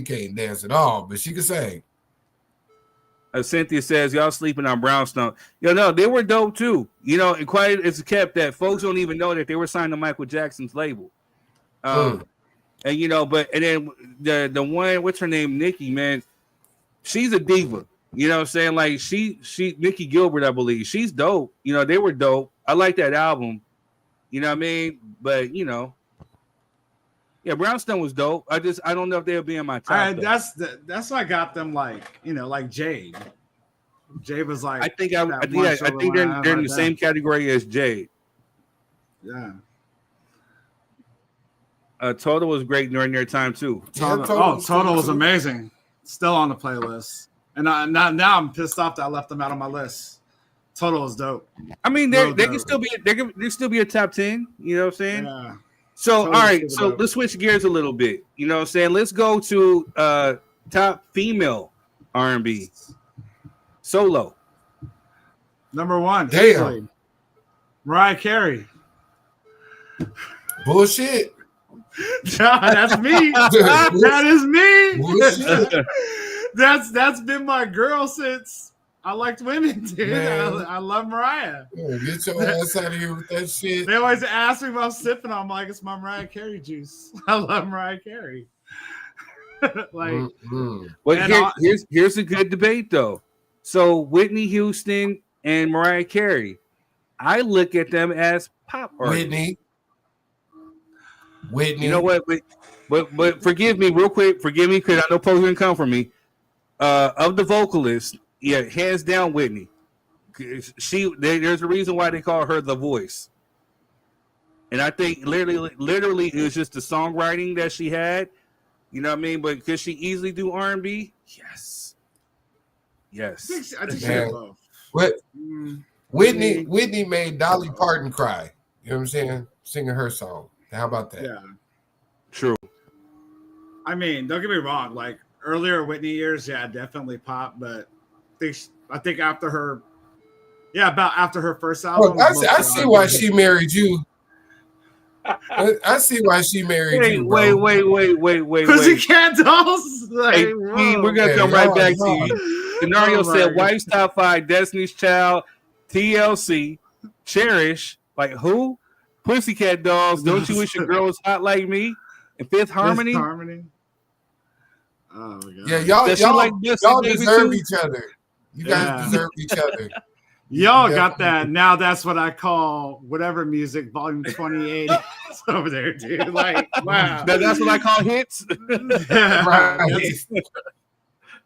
can't dance at all, but she can sing. Cynthia says y'all sleeping on Brownstone. No, they were dope too. And quite it's kept that folks don't even know that they were signed to Michael Jackson's label. And then the one, what's her name, Nikki, man, she's a diva. You know what I'm saying? Like she Nikki Gilbert, I believe. She's dope. They were dope. I like that album. You know what I mean? But yeah, Brownstone was dope. I don't know if they'll be in my top. That's why I got them like Jade. Jade was like I think they're in the same category as Jade. Yeah. Total was great during their time too. Total was amazing. Still on the playlist. And now I'm pissed off that I left them out of my list. Total is dope. I mean, they can still be a top 10. You know what I'm saying? Yeah. So all right, so let's switch gears a little bit. You know what I'm saying? Let's go to top female R&B solo. Number 1. Damn. Easily. Mariah Carey. Bullshit. That's me. That is me. Bullshit. That's been my girl since I liked women, dude. I love Mariah. Yeah, get your ass out of here with that shit. They always ask me if I'm sipping. I'm like, it's my Mariah Carey juice. I love Mariah Carey. Well, here's a good debate though. So Whitney Houston and Mariah Carey, I look at them as pop artists. Whitney. You know what? But forgive me real quick. Forgive me because I know Poe's gonna come for me. Of the vocalists, yeah, hands down Whitney. There's a reason why they call her the voice. And I think literally it was just the songwriting that she had. You know what I mean? But could she easily do R&B? Yes. I think she did both. What? Whitney made Dolly Parton cry. You know what I'm saying? Singing her song. How about that? Yeah. True. I mean, don't get me wrong. Like earlier Whitney years, yeah, definitely pop. But I think after her, after her first album. Well, I see why she married you. I see why she married you. Bro. Wait. Pussycat Dolls. Hey, we're gonna come right back to you. Scenario said, "Wife's Top 5: Destiny's Child, TLC, Cherish." Like who? Pussycat Dolls. Don't you wish your girl was hot like me? And Fifth Harmony. Oh my god. Yeah, y'all deserve each other. You guys deserve each other. Y'all got that. Now that's what I call whatever music, volume 28 over there, dude. Like, wow. That's what I call hits. Right.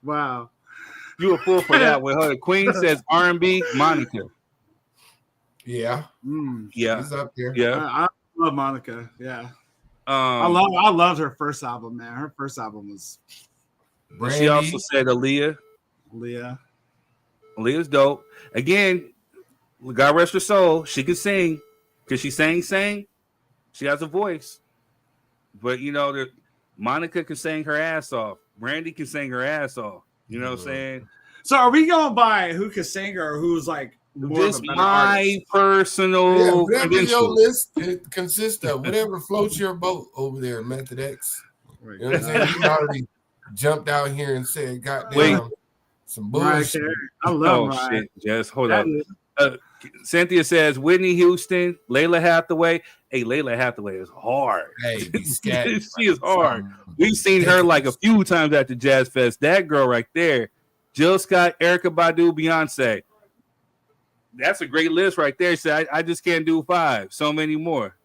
Wow. You a fool for that one. Huh? Queen says R&B Monica. Yeah. Yeah. It's up there. Yeah. I love Monica. Yeah. I loved her first album, man. Her first album was Brandy. She also said Aaliyah. Aaliyah's dope. Again, God rest her soul. She can sing. Because she sang. She has a voice. But, Monica can sing her ass off. Brandy can sing her ass off. You know what I'm saying? So are we going by who can sing or who's like more just of a better my artist? personal whatever your list consists of, whatever floats your boat over there, Method X. You know what I'm saying? You already jumped out here and said, goddamn, some bullshit. I love Mariah. Shit. Just hold on. Cynthia says Whitney Houston, Layla Hathaway. Hey, Layla Hathaway is hard. Hey, be scattered. She is hard. We've seen her like a few times at the Jazz Fest. That girl right there. Jill Scott, Erykah Badu, Beyonce. That's a great list right there. So I just can't do 5. So many more.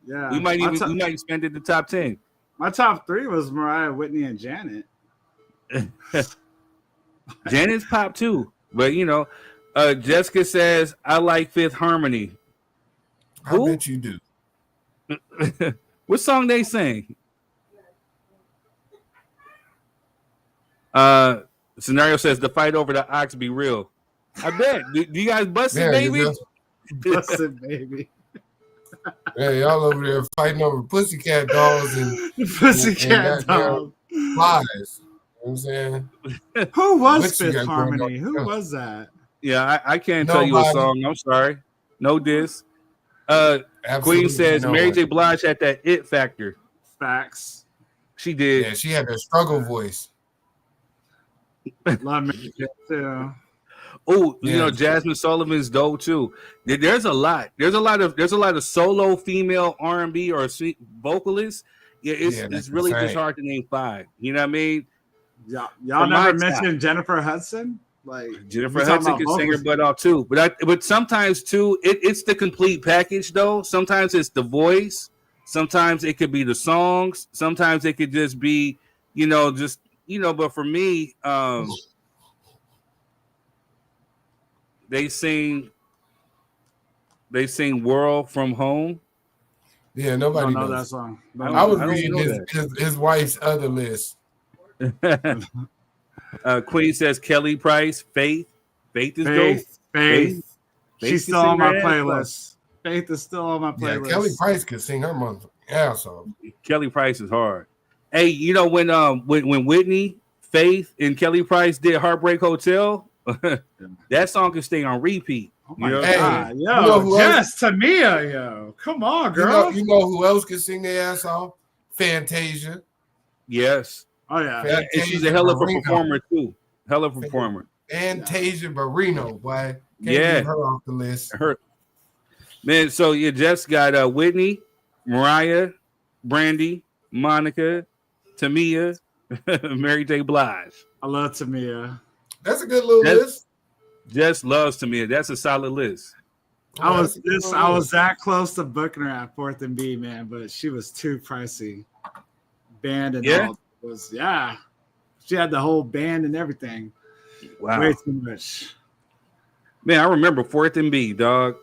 Yeah. We might spend it in the top 10. My top 3 was Mariah, Whitney, and Janet. Janet's pop too. But Jessica says, I like Fifth Harmony. I bet you do. What song they sing? Scenario says the fight over the ox be real. I bet. Do you guys bust it, baby? Bust it, baby. Yeah, y'all over there fighting over Pussycat Dolls and Pussycat Dolls. Lies. You know what I'm saying? Who was Fifth Harmony? Who was that? Yeah, I can't tell you a song. I'm sorry. No diss. Hey, Absolutely says no Mary one. J. Blige had that it factor. Facts. She did. Yeah, she had a struggle voice. Love Mary J too. Oh, you Yeah. know, Jasmine Sullivan's dope too. There's a lot. There's a lot of solo female R&B or vocalists. Yeah, it's that's really just insane. hard to name 5. You know what I mean? Y'all From my never top. mentioned Jennifer Hudson? Like Jennifer we talking Hudson about can sing her vocals. butt off too, but sometimes too, it's the complete package though. Sometimes it's the voice, sometimes it could be the songs, sometimes it could just be, But for me, they sing "World from Home." Yeah, nobody Don't know knows. that song. I was don't reading know his wife's other list. Queen says Kelly Price, Faith is dope. Faith. She's can still sing on my her ass off. playlist. Faith is still on my Yeah, playlist. Kelly Price could sing her motherfucking ass off. Kelly Price is hard. Hey, when Whitney, Faith, and Kelly Price did Heartbreak Hotel, that song can stay on repeat. Oh my You know what God, I'm saying? you know who Jess, Tamia, yo. Come on, girl. You know who else could sing their ass off? Fantasia. Yes. Oh yeah. And she's a hell of a Barrino. performer too. Hell of a performer. Fantasia Barrino, boy. Can't Yeah. leave her off the list. Man, so you just got Whitney, Mariah, Brandy, Monica, Tamia, Mary J. Blige. I love Tamia. That's a good little list. Just loves Tamia. That's a solid list. I was that close to booking her at 4th and B, man, but she was too pricey. Band and all was she had the whole band and everything. Wow. Way too much. Man, I remember 4th and B, dog.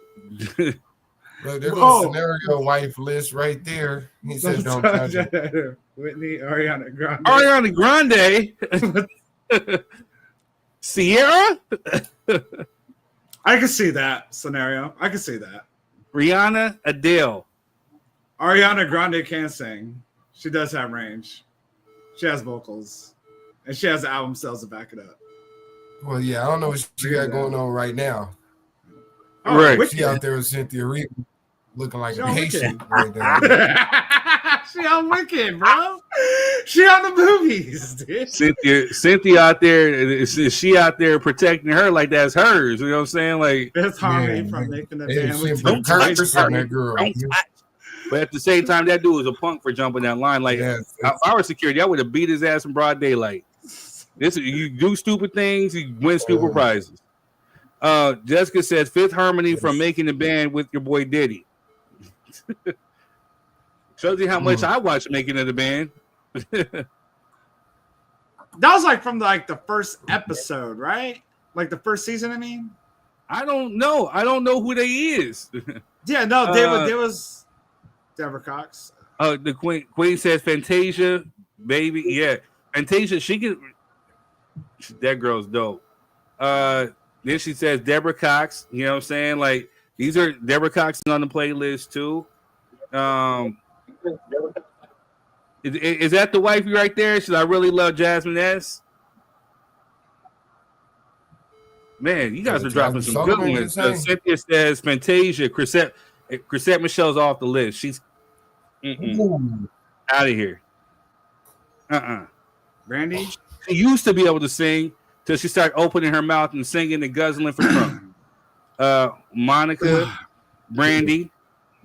Look, there goes scenario wife list right there. He said, "Don't touch it." Whitney, Ariana Grande. Ariana Grande. Sierra. I can see that scenario. I can see that. Rihanna, Adele. Ariana Grande can sing. She does have range. She has vocals. And she has album sales to back it up. Well, yeah, I don't know what she got going on right now. Oh, right. She out there with Cynthia Reed looking like She a on patient Wicked. right now. She on Wicked, bro. She on the movies, dude. Cynthia out there, is she out there protecting her like that's hers? You know what I'm saying? Like That's Harmony from Making the Band with don't touch that girl. Don't touch. But at the same time, that dude was a punk for jumping that line. Like if I were security, I would have beat his ass in broad daylight. You do stupid things, you win stupid prizes. Jessica says Fifth Harmony from Making the Band with your boy Diddy. Shows you how much I watched Making of the Band. That was like from the first episode, right? Like the first season, I mean? I don't know. I don't know who they is. Yeah, no, there was Deborah Cox. The Queen says Fantasia, baby. Yeah. Fantasia, that girl's dope. Then she says Deborah Cox, you know what I'm saying? Like these are Deborah Cox is on the playlist too. Is that the wifey right there? She's I really love Jasmine S. Man, you guys are dropping some good ones. Cynthia says Fantasia, Chrisette Michelle's off the list. She's out of here. Brandy? She used to be able to sing till she started opening her mouth and singing and guzzling for Trump. Monica, Brandy,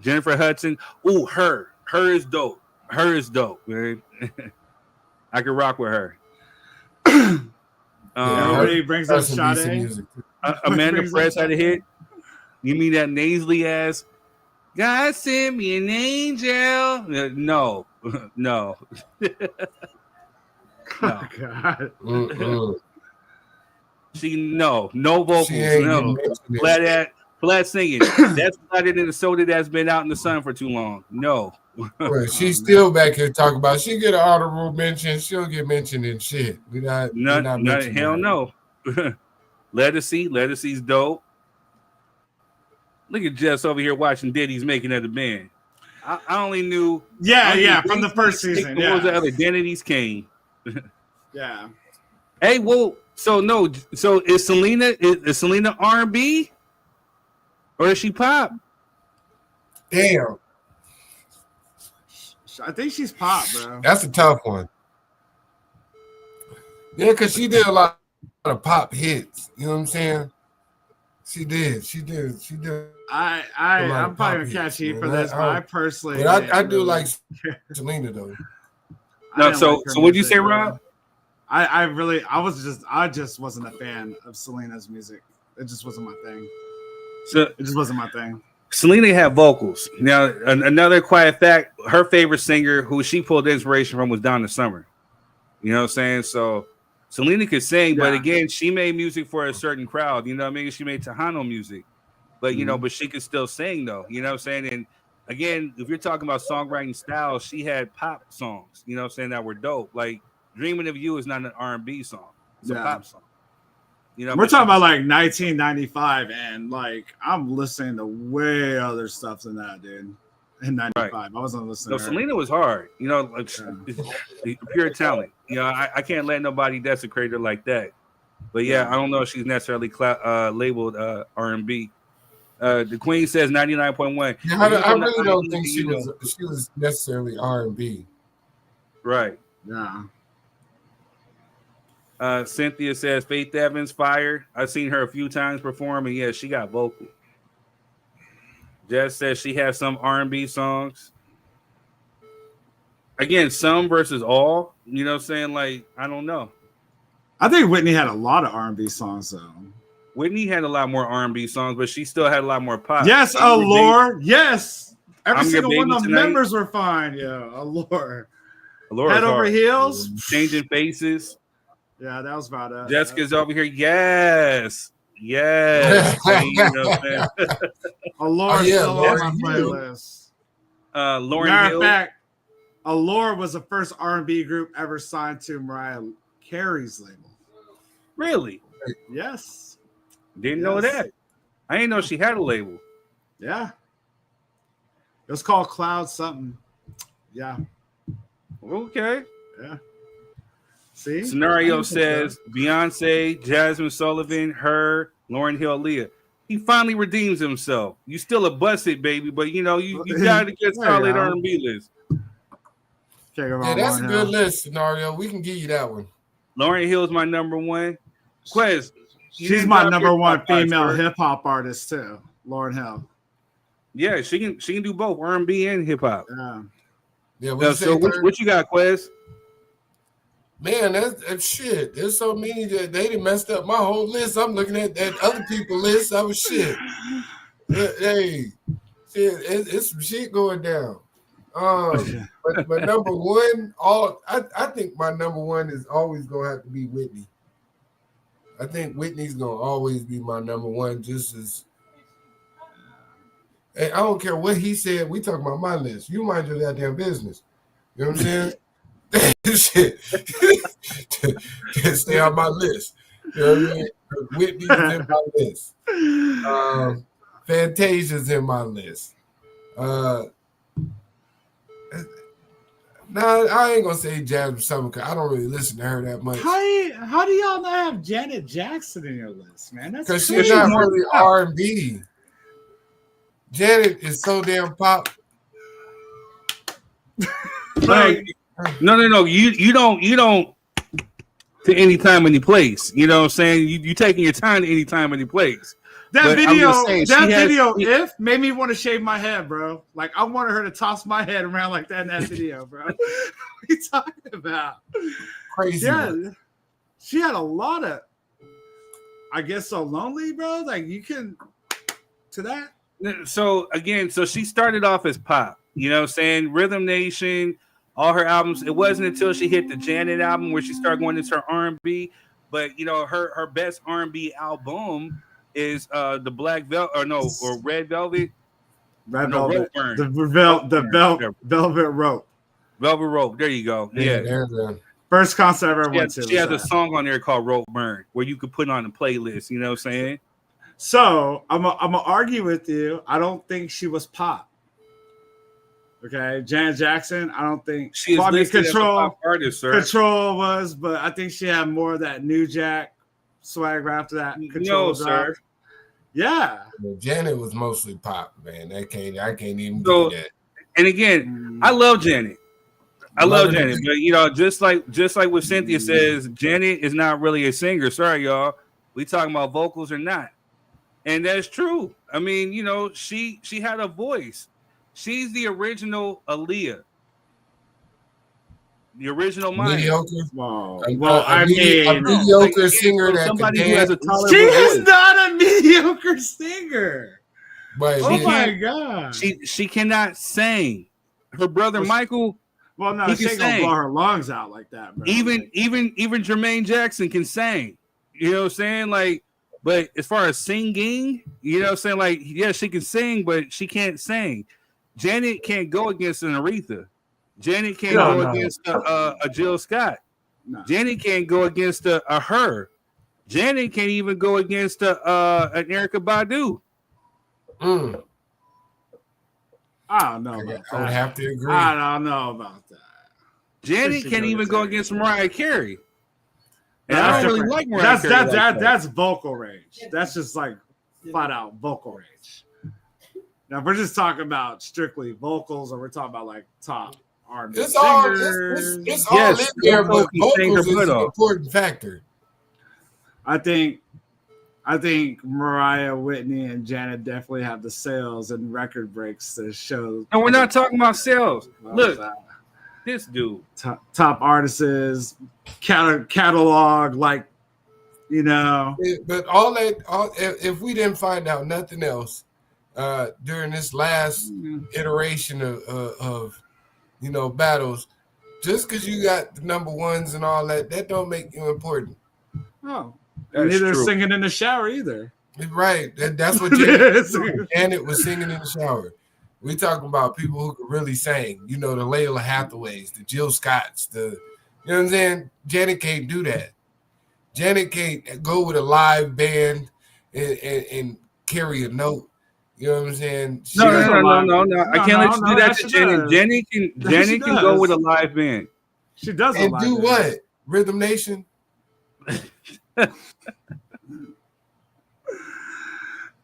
Jennifer Hudson. Ooh, her is dope. Her is dope, man. I can rock with her. Everybody brings up Sade. Amanda Press had a hit. You mean that nasally ass? God sent me an angel. No. No. Oh, God. No vocals. No. Flat singing. That's flatter than the soda that's been out in the sun for too long. No. Well, she's still back here talking about she get an honorable mention. She'll get mentioned in shit. We're not mentioning hell her. no. Lettucey's dope. Look at Jess over here watching Diddy's Making of the Band. I only knew. Yeah, from the first season. What was the other? Identities Came. Yeah. Hey, well, so is Selena R&B or is she pop? Damn, I think she's pop, bro. that's a tough one. Yeah, because she did a lot of pop hits. You know what I'm saying? She did. I'm probably gonna catch you for this, but I personally, but I do like Selena though. No, so what'd you say, Rob? I just wasn't a fan of Selena's music. It just wasn't my thing. It just wasn't my thing. Selena had vocals. Now, another quiet fact: her favorite singer, who she pulled inspiration from, was Donna Summer. You know what I'm saying? So Selena could sing, but again, she made music for a certain crowd. You know what I mean? She made Tejano music, but you know, but she could still sing though. You know what I'm saying? And again, if you're talking about songwriting style, she had pop songs. You know what I'm saying, that were dope. Like "Dreaming of You" is not an R&B song; it's a pop song. You know, we're talking about like 1995, and like I'm listening to way other stuff than that, dude. In '95, I wasn't listening. No, Selena was hard. You know, like pure talent. You know, I can't let nobody desecrate her like that. But yeah, I don't know if she's necessarily labeled R&B. The Queen says 99.1. Yeah, I really don't think she was necessarily R&B. Right. Yeah. Cynthia says Faith Evans fire. I've seen her a few times perform, and yeah, she got vocal. Jess says she has some R&B songs. Again, some versus all. You know what I'm saying? Like, I don't know. I think Whitney had a lot of R&B songs, though. Whitney had a lot more R&B songs, but she still had a lot more pop. Yes, Allure. Yes. Every I'm single one of the tonight. members were fine. Yeah, Allure. Allure Head over heels. Changing Faces. Yeah, that was about it. Jessica's over here. Yes. Yes. You know what I'm saying? Allure still on my playlist. Lauryn Matter Hill. of fact, Allure was the first R&B group ever signed to Mariah Carey's label. Really? Yes. Didn't know that. I didn't know she had a label. Yeah. It was called Cloud something. Yeah. Okay. Yeah. See? Scenario says Beyonce, Jasmine Sullivan, her, Lauryn Hill, Leah. He finally redeems himself. You still a busted, baby, but you know you got to get solid R&B list. Yeah, that's a good list, Scenario. We can give you that one. Lauryn Hill's my number one. Quez, she's my number one female hip hop artist too. Lauryn Hill. Yeah, she can do both R&B and hip hop. Yeah. So what you got, Quez? Man, that's shit. There's so many that they done messed up my whole list. I'm looking at other people's list. I was shit. Hey, shit, it's some shit going down. But number one, I think my number one is always gonna have to be Whitney. I think Whitney's gonna always be my number one, just as. Hey, I don't care what he said. We talking about my list. You mind your goddamn business. You know what I'm saying? Shit. Stay on my list. You know what I mean? Whitney's in my list. Fantasia's in my list. I ain't gonna say Jasmine Sullivan because I don't really listen to her that much. How do y'all not have Janet Jackson in your list, man? That's because she's not really R&B. Janet is so damn pop. Like, no. You don't to any time, any place. You know what I'm saying? You taking your time to any time, any place. That video, if made me want to shave my head, bro. Like I wanted her to toss my head around like that in that video, bro. What are you talking about? Crazy. Yeah, she had a lot of. I guess so lonely, bro. Like you can to that. So again, she started off as pop. You know what I'm saying? Rhythm Nation, all her albums. It wasn't until she hit the Janet album where she started going into her R&B. But you know, her best R&B album is the Black Velvet or Red Velvet. Red Velvet. The Velvet Rope. Velvet Rope. There you go. Yeah. First concert I ever went to. She has a song on there called Rope Burn where you could put on a playlist. You know what I'm saying? So I'm gonna argue with you. I don't think she was pop. Okay, Janet Jackson. I don't think she is listed as a pop artist, sir. Control was, but I think she had more of that New Jack swagger after that. Control no, sir. Yeah. Janet was mostly pop, man. I can't even So, do that. and again, I love Janet. I love her to Janet, but just like what Cynthia says, Janet is not really a singer. Sorry, y'all. We talking about vocals or not, and that's true. I mean, she had a voice. She's the original Aaliyah, the original Maya. Mediocre. Well, a mediocre singer that somebody could who has a dance. tolerable She is voice. not a mediocre singer. But Oh my God. She cannot sing. Her brother Michael. Well, no, he she can ain't gonna sing. blow her lungs out like that, bro. Even Jermaine Jackson can sing. You know what I'm saying? Like, but as far as singing, you know what I'm saying? Like, yeah, she can sing, but she can't sing. Janet can't go against an Aretha. Janet can't go against a Jill Scott. No. Janet can't go against a her. Janet can't even go against an Erykah Badu. I don't know about that. I would have to agree. I don't know about that. Janet can't even go against Mariah Carey. And I don't really like Mariah Carey. That's vocal range. That's just like flat out vocal range. Now, if we're just talking about strictly vocals, or we're talking about like top R&B singers. It's all in there, but vocals is an important factor. I think Mariah, Whitney, and Janet definitely have the sales and record breaks to show. And we're not talking about sales. Look, this dude. Top artists, catalog, like, But all if we didn't find out nothing else during this last iteration of battles, just because you got the number ones and all that don't make you important. Oh. And neither singing in the shower either. Right. That's what Janet was singing in the shower. We talking about people who could really sing. The Layla Hathaways, the Jill Scotts, you know what I'm saying? Janet can't do that. Janet can't go with a live band and carry a note. You know what I'm saying? No. I can't let you do that to Janet. Janet can go with a live band. She does. And do what? Rhythm Nation?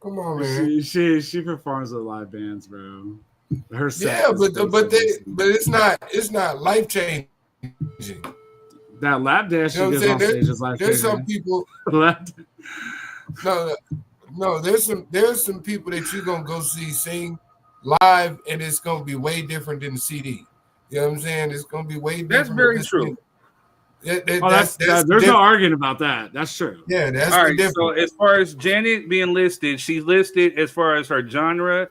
Come on, man. She performs with live bands, bro. Her set but it's not life changing. That lap dance she does on stage is life changing. There's some people. No, there's some people that you're gonna go see sing live, and it's gonna be way different than the CD. You know what I'm saying? It's gonna be way different. That's very true. There's no arguing about that. That's true. Yeah, that's all right. So as far as Janet being listed, she's listed as far as her genre: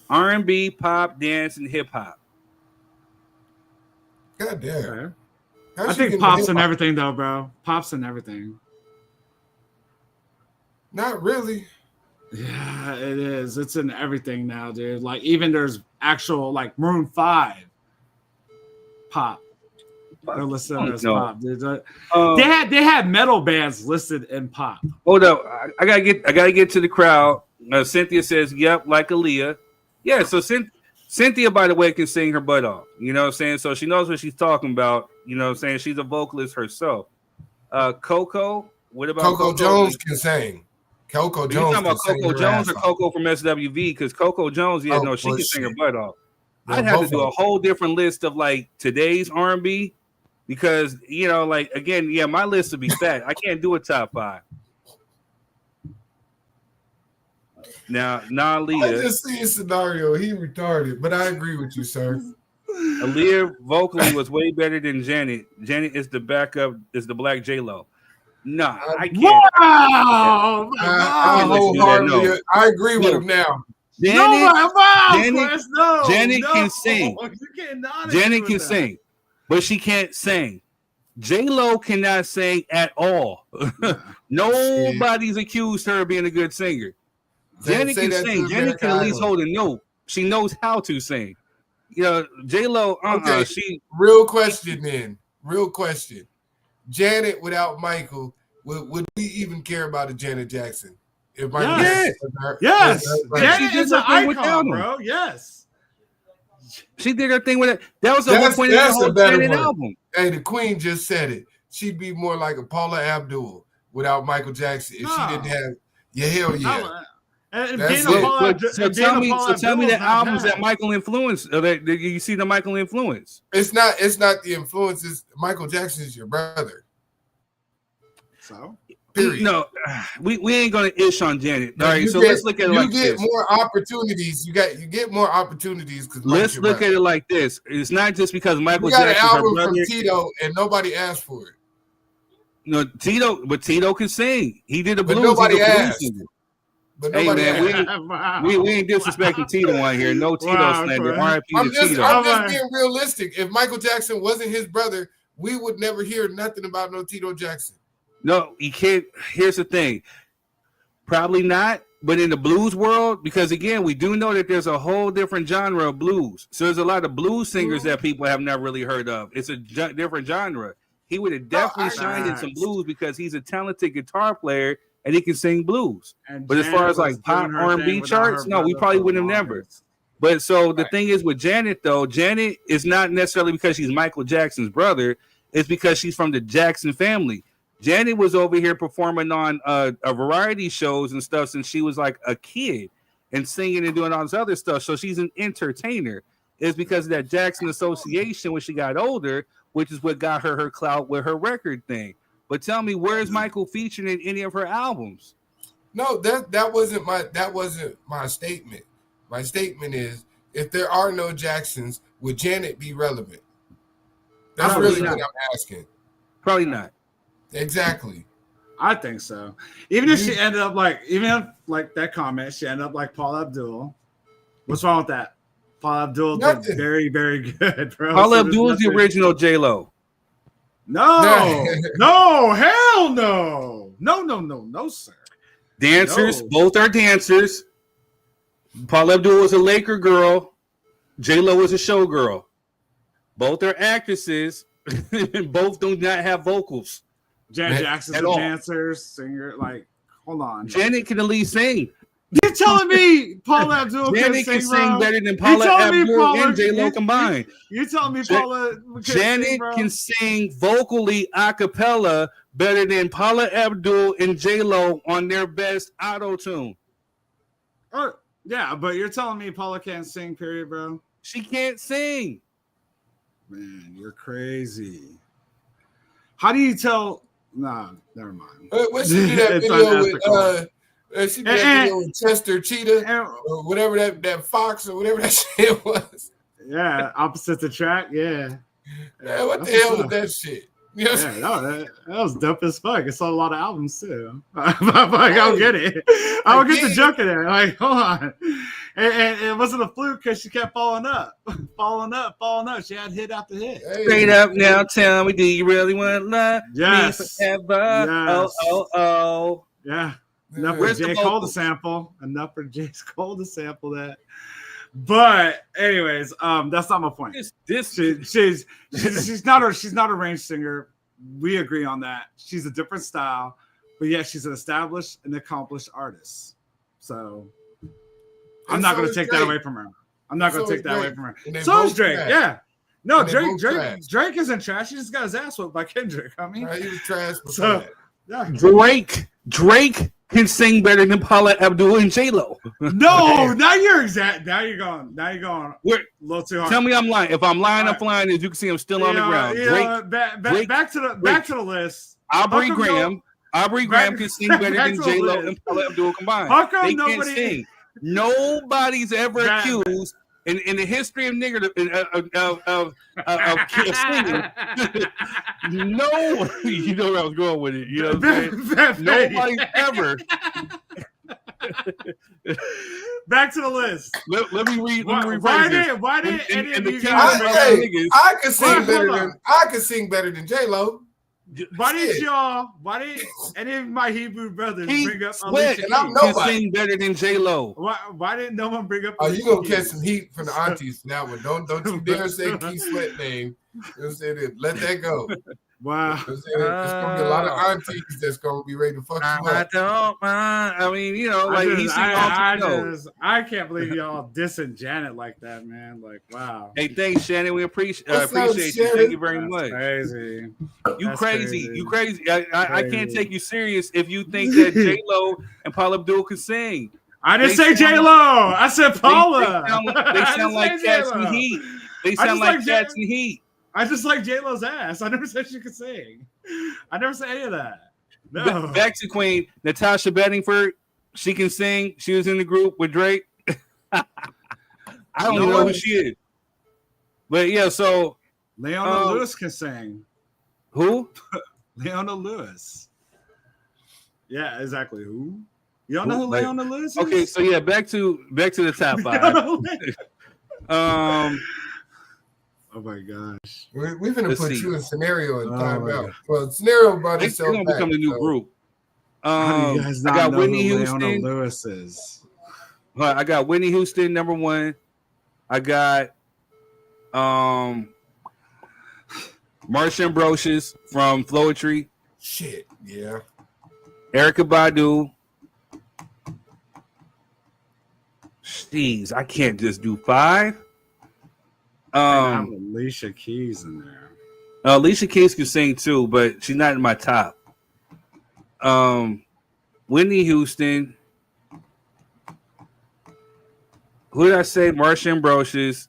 R&B, pop, dance, and hip hop. God damn. I think pop's and everything, though, bro. Pop's and everything. Not really. Yeah, it is. It's in everything now, dude. Like, even there's actual, like, Maroon 5 pop. They're listed as pop, dude. They had metal bands listed in pop. Hold up, I gotta get to the crowd. Cynthia says, "Yep, like Aaliyah." Yeah, so Cynthia, by the way, can sing her butt off. You know what I'm saying? So she knows what she's talking about. You know what I'm saying? She's a vocalist herself. Coco, what about Coco Jones can sing. Coco Jones. You talking about Coco Jones or Coco from SWV? Because Coco Jones, she can sing her butt off. I'd have to do a whole different list of like today's R&B. Because, like, again, my list would be fat. I can't do a top 5. Now, Aaliyah. I just see a scenario. He retarded, but I agree with you, sir. Aaliyah vocally was way better than Janet. Janet is the backup, is the black J-Lo. Nah, I can't. Wow! I agree with him now. Janet can sing. Janet can sing. But she can't sing. J-Lo cannot sing at all. Nobody's accused her of being a good singer. Janet can sing. Janet can at least hold a note. She knows how to sing. J-Lo, Real question. Janet without Michael, would we even care about a Janet Jackson? If Yes. Janet is an icon, bro. Yes. She did her thing with it. That was the point of the whole Janet album. Hey, the Queen just said it. She'd be more like a Paula Abdul without Michael Jackson if she didn't have. Yeah, hell yeah. And That's being a it. Paula, So tell me the albums that Michael influenced. That you see the Michael influence. It's not the influence. It's Michael Jackson is your brother. So period. No, we ain't gonna ish on Janet. All right, so let's look at it like this. You get more opportunities. You get more opportunities because let's look at it like this. It's not just because Michael Jackson. Jackson's Got her an album brother. from Tito and nobody asked for it. No, Tito can sing. He did the blues. But nobody asked. But nobody we ain't disrespecting Tito on here. No Tito slander. R.I.P. to Tito. I'm just being realistic. If Michael Jackson wasn't his brother, we would never hear nothing about no Tito Jackson. No, you can't. Here's the thing. Probably not. But in the blues world, because again, we do know that there's a whole different genre of blues. So there's a lot of blues singers that people have not really heard of. It's a different genre. He would have definitely shined in some blues because he's a talented guitar player and he can sing blues. But as far as like pop R&B charts, no, we probably wouldn't have never. But so the thing is with Janet, though, Janet is not necessarily because she's Michael Jackson's brother. It's because she's from the Jackson family. Janet was over here performing on a variety shows and stuff since she was like a kid and singing and doing all this other stuff. So she's an entertainer. It's because of that Jackson association when she got older, which is what got her clout with her record thing. But tell me, where is Michael featured in any of her albums? No, that wasn't my statement. My statement is, if there are no Jacksons, would Janet be relevant? That's really what I'm asking. Probably not. Exactly. I think so. Even if she ended up like that comment, she ended up like Paul Abdul. What's wrong with that? Paul Abdul did very, very good, bro. Paul Abdul is the original J-Lo. No, hell no, sir. Dancers, both are dancers. Paul Abdul was a Laker girl. J-Lo was a show girl. Both are actresses. Both do not have vocals. Janet Jackson's a dancer, singer. Like, hold on. Janet can at least sing. You're telling me Paula Abdul can sing better than Paula Abdul and J-Lo combined. You're telling me Paula Janet can sing vocally a cappella better than Paula Abdul and J-Lo on their best auto-tune. Yeah, but you're telling me Paula can't sing, period, bro? She can't sing. Man, you're crazy. How do you tell? Nah, never mind. What she did that video with? She did that video with Chester Cheetah or whatever that fox or whatever that shit was. Yeah, opposites attract. Yeah. Man, what the hell was that shit? You know that was dope as fuck. It's on a lot of albums too. Like, I don't get it. I don't get the joke in there. Like, hold on. And it wasn't a fluke because she kept falling up. She had hit after hit. Straight up now, tell me, do you really want to love me forever? Yes. Oh. Yeah. Enough for J. Cole to sample. Enough for J. Cole to sample that. But anyways, that's not my point. She's not a range singer. We agree on that. She's a different style, but yeah, she's an established and accomplished artist. So I'm not going to take that away from her. I'm not going to take that away from her. So is Drake. Trash. Yeah. No, Drake isn't trash. He just got his ass whipped by Kendrick. I mean, he was trash. So yeah. Drake can sing better than Paula Abdul and J-Lo. No, now you're going a little too hard. Tell me I'm lying. If I'm lying, I'm flying. As you can see, I'm still on the ground. Back to the list. Aubrey Graham can sing better than J-Lo and Paula Abdul combined. How come they can't sing? Nobody's ever accused in the history of nigger of singing. No, you know where I was going with it. You know what I'm saying? Nobody's ever. Back to the list. Let me read. Why did any of you guys? I could sing better than J-Lo. Why did any of my Hebrew brothers bring up Alicia Keys? Can sing better than J-Lo. Why didn't no one bring up Alicia Keys? You gonna catch some heat from the aunties for that one. Don't you dare say Keith Sweat name. You know what I'm saying? Let that go. Wow. There's gonna be a lot of aunties that's gonna be ready to fuck you up. I don't mind. I mean, you know, like I can't believe y'all dissing Janet like that, man. Like, wow. Hey, thanks, Shannon. We appreciate you. Thank you very much. Crazy. You crazy. I can't take you serious if you think that J-Lo and Paula Abdul can sing. I didn't say J Lo. I said Paula. They sound like cats in heat. They sound like cats in heat. I just like J Lo's ass. I never said she could sing. I never said any of that. No. Back to Queen Natasha Bedingford. She can sing. She was in the group with Drake. I don't even know who she is. But yeah, so Leona Lewis can sing. Who? Leona Lewis. Yeah, exactly. Who? You don't know who Leona Lewis is? Okay, so yeah, back to the top 5. Oh my gosh. We're going to put you in scenario and time out. God. Well, scenario about It's itself. going to become a new group. How do you guys not I got know Whitney who Houston. Leona Lewis is? I got Whitney Houston, number 1. I got Marsha Ambrosius from Floetry. Shit, yeah. Erykah Badu. Jeez, I can't just do 5. I have Alicia Keys in there. Alicia Keys can sing too, but she's not in my top. Whitney Houston. Who did I say? Marsha Ambrosius.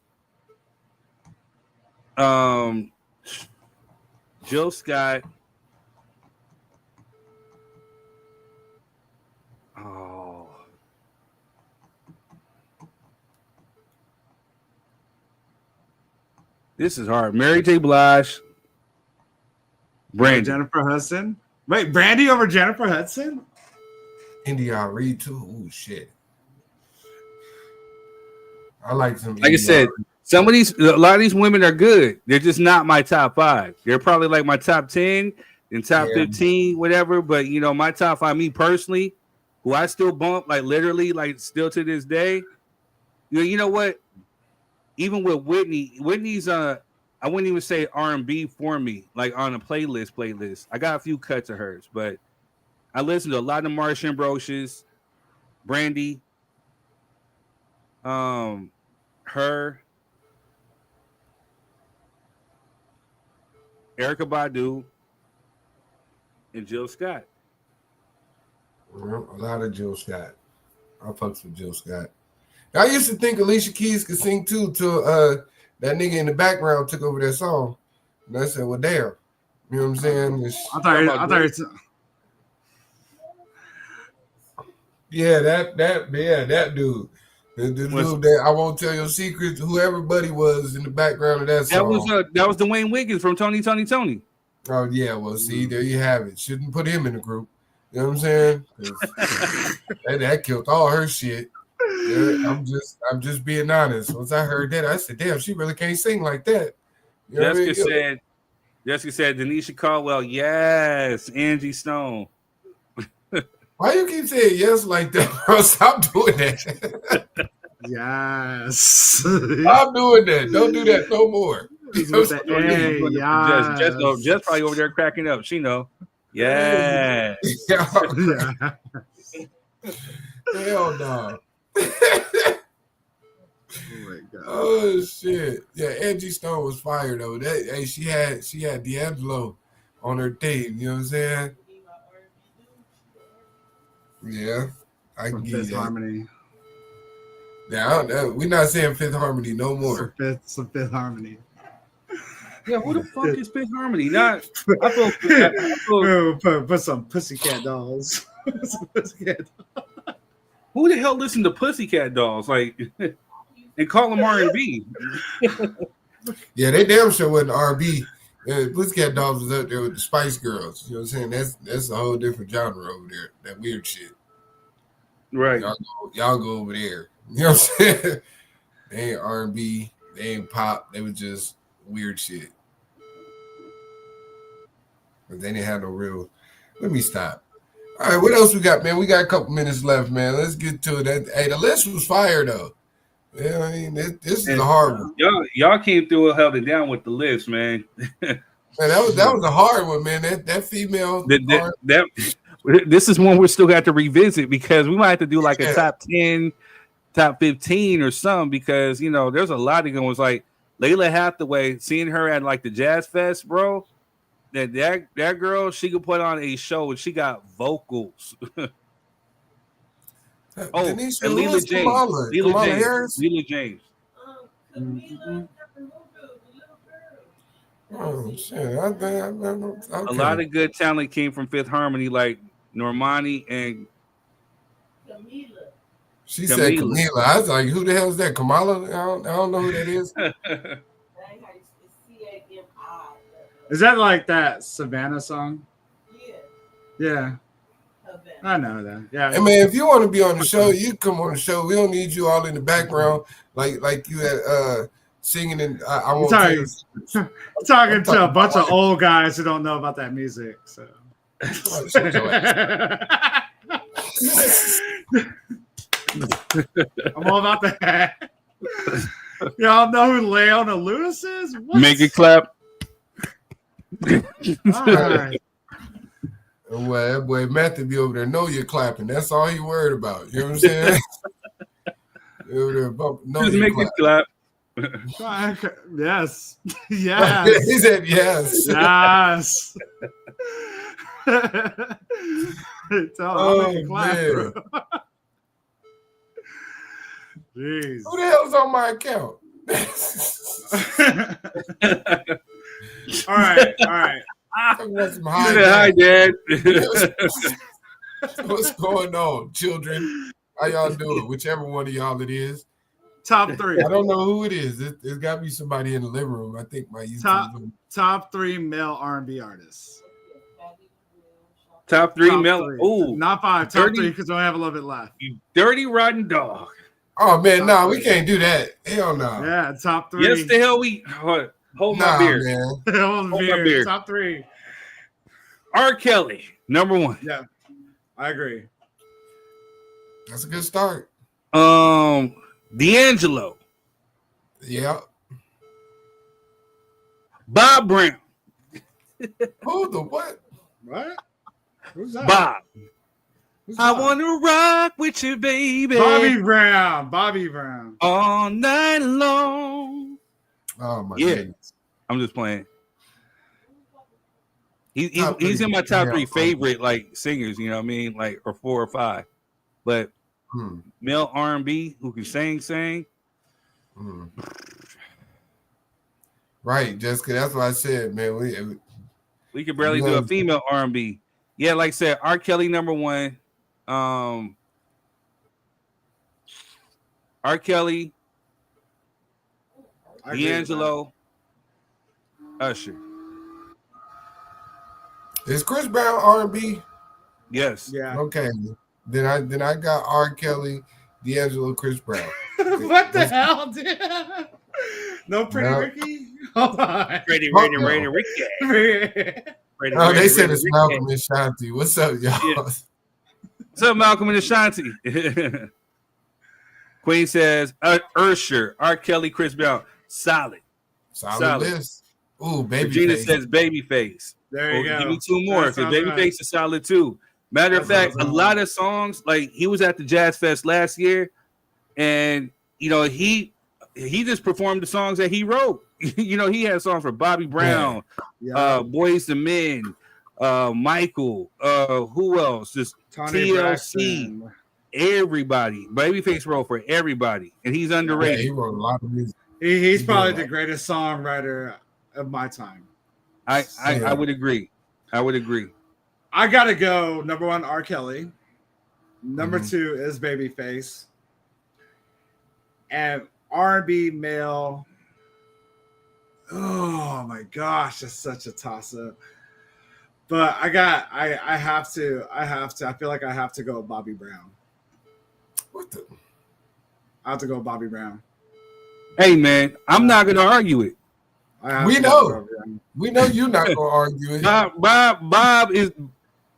Jill Scott. Oh. This is hard. Mary J. Blige. Brandy. Jennifer Hudson. Wait, Brandy over Jennifer Hudson? India Reed too. Oh shit. I like some. Like I said, a lot of these women are good. They're just not my top 5. They're probably like my top 10 and top 15, whatever. But you know, my top 5, me personally, who I still bump, like literally, like still to this day. You know what? Even with Whitney's I wouldn't even say R&B for me, like on a playlist. I got a few cuts of hers, but I listen to a lot of Marsha Ambrosius, Brandy, her, Erykah Badu, and Jill Scott. Well, a lot of Jill Scott. I fucks with Jill Scott. I used to think Alicia Keys could sing too till that nigga in the background took over that song. And I said, well, damn. You know what I'm saying? I thought it's that dude. The dude that I won't tell your secrets, who everybody was in the background of that song. That was Dwayne Wiggins from Tony. Oh, yeah. Well, see, there you have it. Shouldn't put him in the group. You know what I'm saying? that killed all her shit. Yeah, I'm just being honest. Once I heard that, I said, damn, she really can't sing like that. You know Jessica said, Denisha Caldwell, yes, Angie Stone. Why you keep saying yes like that, bro? Stop doing that. Yes. Stop doing that. Don't do that no more. Jess probably over there cracking up. She know. Yes. Hell no. Oh my God. Oh shit. Yeah, Angie Stone was fired though. She had D'Angelo on her team, you know what I'm saying? Yeah. I can give you that. Harmony. Yeah, we're not saying Fifth Harmony no more. Some Fifth Harmony. Yeah, who the fuck is Fifth Harmony? I put some Pussycat Dolls. Some Pussycat Dolls. Who the hell listened to Pussycat Dolls? Like, and call them R&B. Yeah, they damn sure wasn't R&B. Pussycat Dolls was up there with the Spice Girls. You know what I'm saying? That's a whole different genre over there. That weird shit. Right. Y'all go over there. You know what I'm saying? They ain't R&B. They ain't pop. They was just weird shit. But they didn't have no real. Let me stop. All right, what else we got, man? We got a couple minutes left, man. Let's get to it. Hey, the list was fire, though. Yeah, I mean, this is a hard one. Y'all came through and held it down with the list, man. Man, that was a hard one, man. That female. This is one we still got to revisit because we might have to do like a top 10, top 15 or something because, you know, there's a lot of good ones. Like Layla Hathaway, seeing her at like the Jazz Fest, bro. That girl, she could put on a show and she got vocals. Oh, Denisha, and who Leela is James. Kamala? Kamala Harris? Leela James. Oh shit! A lot of good talent came from Fifth Harmony, like Normani and She said Camila. I was like, who the hell is that? Kamala? I don't know who that is. Is that like that Savannah song? Yeah. I know that. Yeah. Hey man, if you want to be on the show, you come on the show. We don't need you all in the background like you had singing and I won't tell you. Talking to a bunch of old guys who don't know about that music. So I'm all about that. Y'all know who Leona Lewis is? What? Make it clap. All right. Well, that boy Matthew be over there. Know you're clapping. That's all he worried about. You know what I'm saying? Over there, just make it clap. Yes. Yes. He said yes. Yes. I'll make it clap, man. bro. Jeez. Who the hell's on my account? All right. Hi, Dad. What's going on, children? How y'all doing? Whichever one of y'all it is. Top 3. I don't know who it is. There's got to be somebody in the living room. I think my YouTube. Top 3 male R&B artists. Top 3 male. Ooh, not 5. Top 3 because I have a little bit left. You dirty rotten dog. Oh man, no, we can't do that. Hell no. Yeah, top 3. Yes, the hell we hold my beer. Man. Hold my beer. Top 3. R. Kelly, number 1. Yeah, I agree. That's a good start. D'Angelo. Yeah. Bob Brown. Who the what? What? Who's that? Bob. I want to rock with you, baby. Bobby Brown. All night long. Oh my goodness. I'm just playing. He's in my top 3 favorite like singers, you know what I mean? Like or 4 or 5. But male R&B who can sing. Right, Jessica. That's what I said, man. We could barely do a female R&B. Yeah, like I said, R. Kelly number 1. R. Kelly, D'Angelo, Usher. Is Chris Brown R&B? Yes. Yeah. Okay. Then I got R. Kelly, D'Angelo, Chris Brown. What the hell, dude? No Pretty Ricky? Hold on. Ricky. Oh, they said it's Malcolm and Shanti. What's up, y'all? Yeah. What's up, Malcolm and Ashanti? Queen says, Usher, R. Kelly, Chris Brown. Solid list. Ooh, Babyface. Regina says Babyface. There you go. Give me 2 more because Babyface is solid too. Matter of fact, a lot of songs, like he was at the Jazz Fest last year, and you know, he just performed the songs that he wrote. You know, he had songs for Bobby Brown, Boyz II Men, Michael, who else? Just Tony TLC, Braxton. Everybody. Babyface wrote for everybody, and he's underrated. Yeah, he wrote a lot of music. He's probably the greatest songwriter of my time. I would agree. I gotta go. Number 1, R. Kelly. Number 2 is Babyface. And R&B male. Oh my gosh, that's such a toss-up. But I have to. I feel like I have to go with Bobby Brown. What the? I have to go with Bobby Brown. Hey man, I'm not gonna argue it. We know you're not gonna argue it. Bob is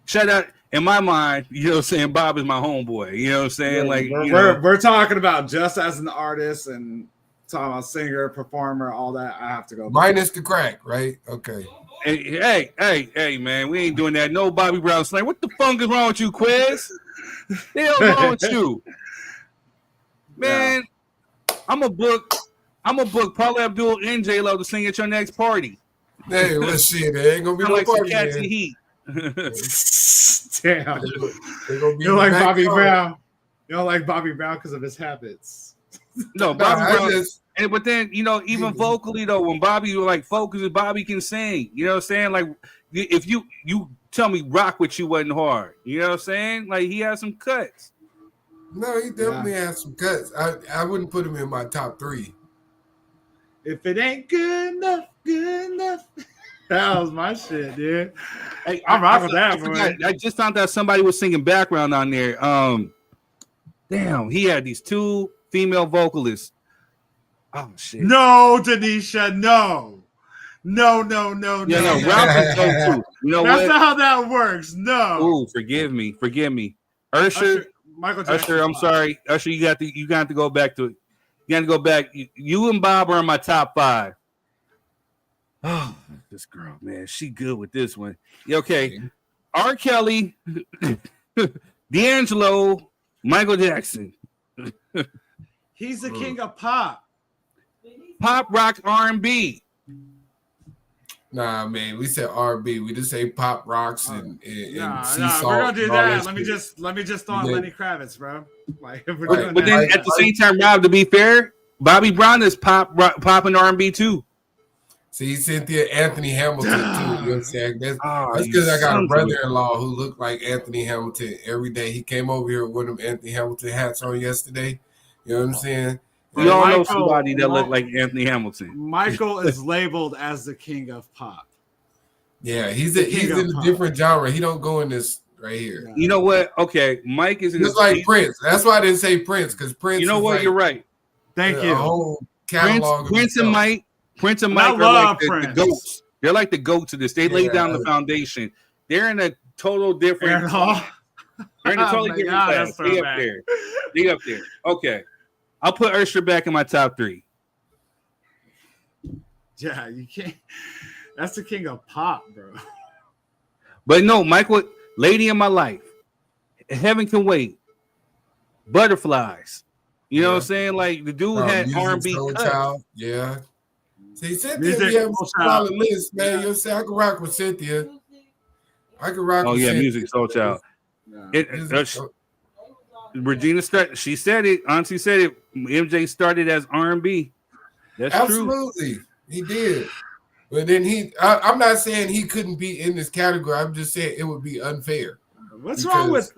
shut out in my mind. You know what I'm saying? Bob is my homeboy. You know what I'm saying? Yeah, we're talking about just as an artist and talking about singer, performer, all that. I have to go. Minus the crack, right? Okay. Hey, man, we ain't doing that. No Bobby Brown slang. What the fuck is wrong with you, Quiz? The hell wrong with you, man? Yeah. I'm a book Paula Abdul and J Lo to sing at your next party. Hey, well, shit, there ain't gonna be no party. Cats and Heat. Damn, you're like Bobby Brown. You don't like Bobby Brown because of his habits. No, Bobby Brown. But then, even vocally though, when Bobby like focuses, Bobby can sing. You know what I'm saying? Like, if you tell me Rock With You wasn't hard. You know what I'm saying? Like, he has some cuts. No, he definitely has some cuts. I wouldn't put him in my top 3. If it ain't good enough, good enough. That was my shit, dude. Hey, I'm rocking that, boy. I just found out somebody was singing background on there. Damn, he had these 2 female vocalists. Oh shit! No, Denisha, no. Yeah, no, Ralph is dope too. You know That's what? not how that works. No. Oh, forgive me. Usher, Michael Jackson. Usher, I'm sorry. Usher, you got to go back to it. You got to go back. You and Bob are in my top 5. Oh, this girl, man, she good with this one. Yeah, okay. R. Kelly, D'Angelo, Michael Jackson. He's the king of pop. Pop, rock, R&B. Nah, man, we said R&B. We just say pop rocks and Nah, sea we're salt gonna do and all that. shit. Let me just throw on Lenny Kravitz, bro. Like, if we're But doing then that. at the same time, Rob, to be fair, Bobby Brown is pop and R&B too. See, Cynthia, Anthony Hamilton too. You know what I'm saying? That's Oh, because I got a brother-in-law who looked like Anthony Hamilton every day. He came over here with one of them Anthony Hamilton hats on yesterday. You know what I'm saying? We all know somebody that looked like Anthony Hamilton. Michael is labeled as the king of pop. Yeah, he's in a different genre. He don't go in this right here. You know what? Okay, Mike is in just like Prince. That's why I didn't say Prince, because Prince. You know what? Like, you're right. Thank you. A whole catalog. Prince and Mike are like the goats. They're like the goats of this. They laid down the foundation. They're in a total different. They're in a totally different class. They up there. They up there. Okay, I'll put Usher back in my top 3. Yeah, you can't. That's the king of pop, bro. But no, Michael, Lady in My Life, Heaven Can Wait, Butterflies. You know what I'm saying? Like, the dude had R&B cuts. Yeah. See, Cynthia, we have a solid list, man. You know what I'm saying? I can rock with Cynthia. I can rock with Cynthia. Music Soul Child. Regina started. She said it. Auntie said it. MJ started as R&B. That's absolutely true. He did. But then I'm not saying he couldn't be in this category. I'm just saying it would be unfair. What's wrong with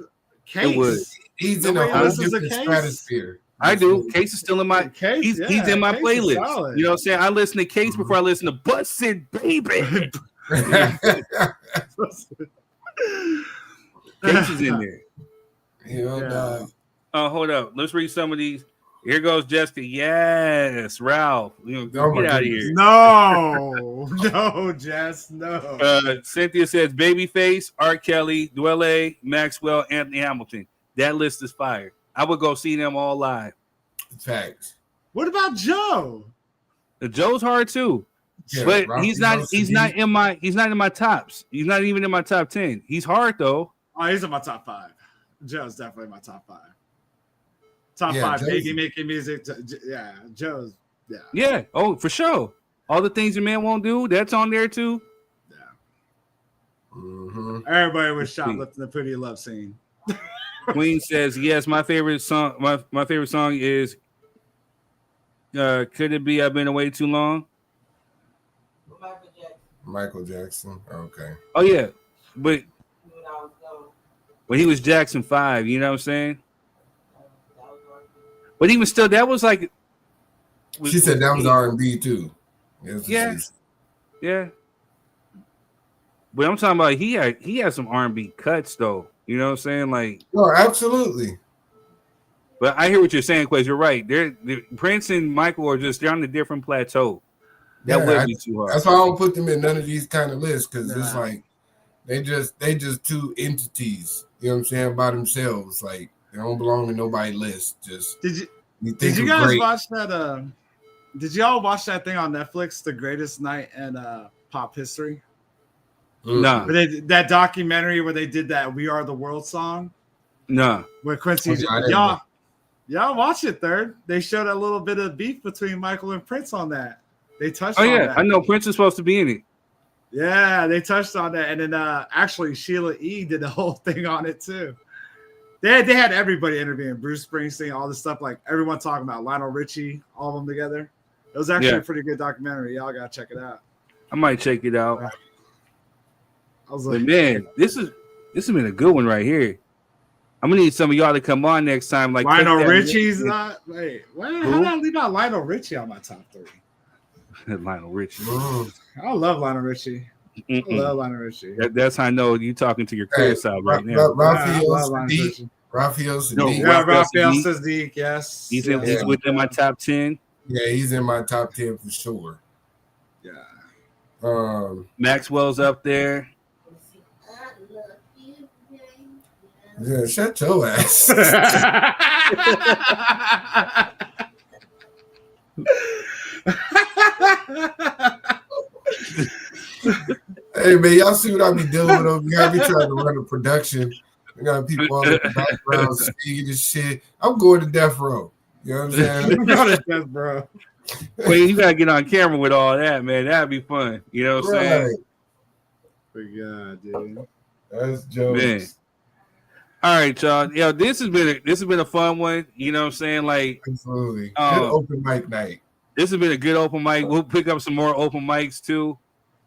Case? He's in a whole different stratosphere. I do. Case is still in my he's in my playlist. You know what I'm saying? I listen to Case before I listen to Busted Baby. Case is in there. Hold up. Let's read some of these. Here goes Jessica. Yes, Ralph. Get out of here. No, Jess, no. Cynthia says Babyface, R. Kelly, Dwelle, Maxwell, Anthony Hamilton. That list is fire. I would go see them all live. Facts. What about Joe? Joe's hard too, but he's not in my tops. He's not even in my top 10. He's hard though. Oh, he's in my top 5. Joe's definitely my top 5. Top 5 baby making music. Joe's. Yeah. Oh, for sure. All the things a man won't do. That's on there too. Yeah. Everybody was shoplifting the Pretty Love scene. Queen says yes. My favorite song. My favorite song is. Could it be I've been away too long? Michael Jackson. Okay. Oh yeah, but when he was Jackson 5, you know what I'm saying? But even still, that was like. She said that was R&B too. Yeah. But I'm talking about he had some R&B cuts though. You know what I'm saying? Like. No, absolutely. But I hear what you're saying, Quez. You're right. Prince and Michael are they're on a different plateau. That would be too hard. That's why I don't put them in none of these kind of lists, because it's like they just two entities. You know what I'm saying? By themselves, like they don't belong in nobody's list. Just did you guys watch that? Did y'all watch that thing on Netflix, The Greatest Night in Pop History? No. That documentary where they did that "We Are the World" song. No. Where Quincy, y'all watch it. Third, they showed a little bit of beef between Michael and Prince on that. They touched. Oh on yeah, that. I know Prince is supposed to be in it. Yeah, they touched on that, and then actually Sheila E. did the whole thing on it too. They had everybody interviewing Bruce Springsteen, all this stuff, like everyone talking about Lionel Richie, all of them together. It was actually a pretty good documentary. Y'all gotta check it out. I might check it out. I was but man, this has been a good one right here. I'm gonna need some of y'all to come on next time. Like Lionel Richie's not. Wait, how did I leave out Lionel Richie on my top 3? Lionel Richie. I love Lionel Richie. I love Lionel Richie. That's how I know you talking to your career side right now. Raphael Sadiq. Raphael Sadiq. Yes, he's within my top 10. Yeah, he's in my top 10 for sure. Yeah. Maxwell's up there. Yeah, shut your ass. Hey man, y'all see what I be dealing with over here? I be trying to run a production. I got people all in the background speaking this shit. I'm going to death row. You know what I'm saying? I'm going to death row. Well, you gotta get on camera with all that, man. That'd be fun. You know what I'm saying? Yeah, dude. That's jokes. Man. All right, y'all. Yo, this has been a fun one. You know what I'm saying? Like, absolutely. Good open mic night. This has been a good open mic. We'll pick up some more open mics too.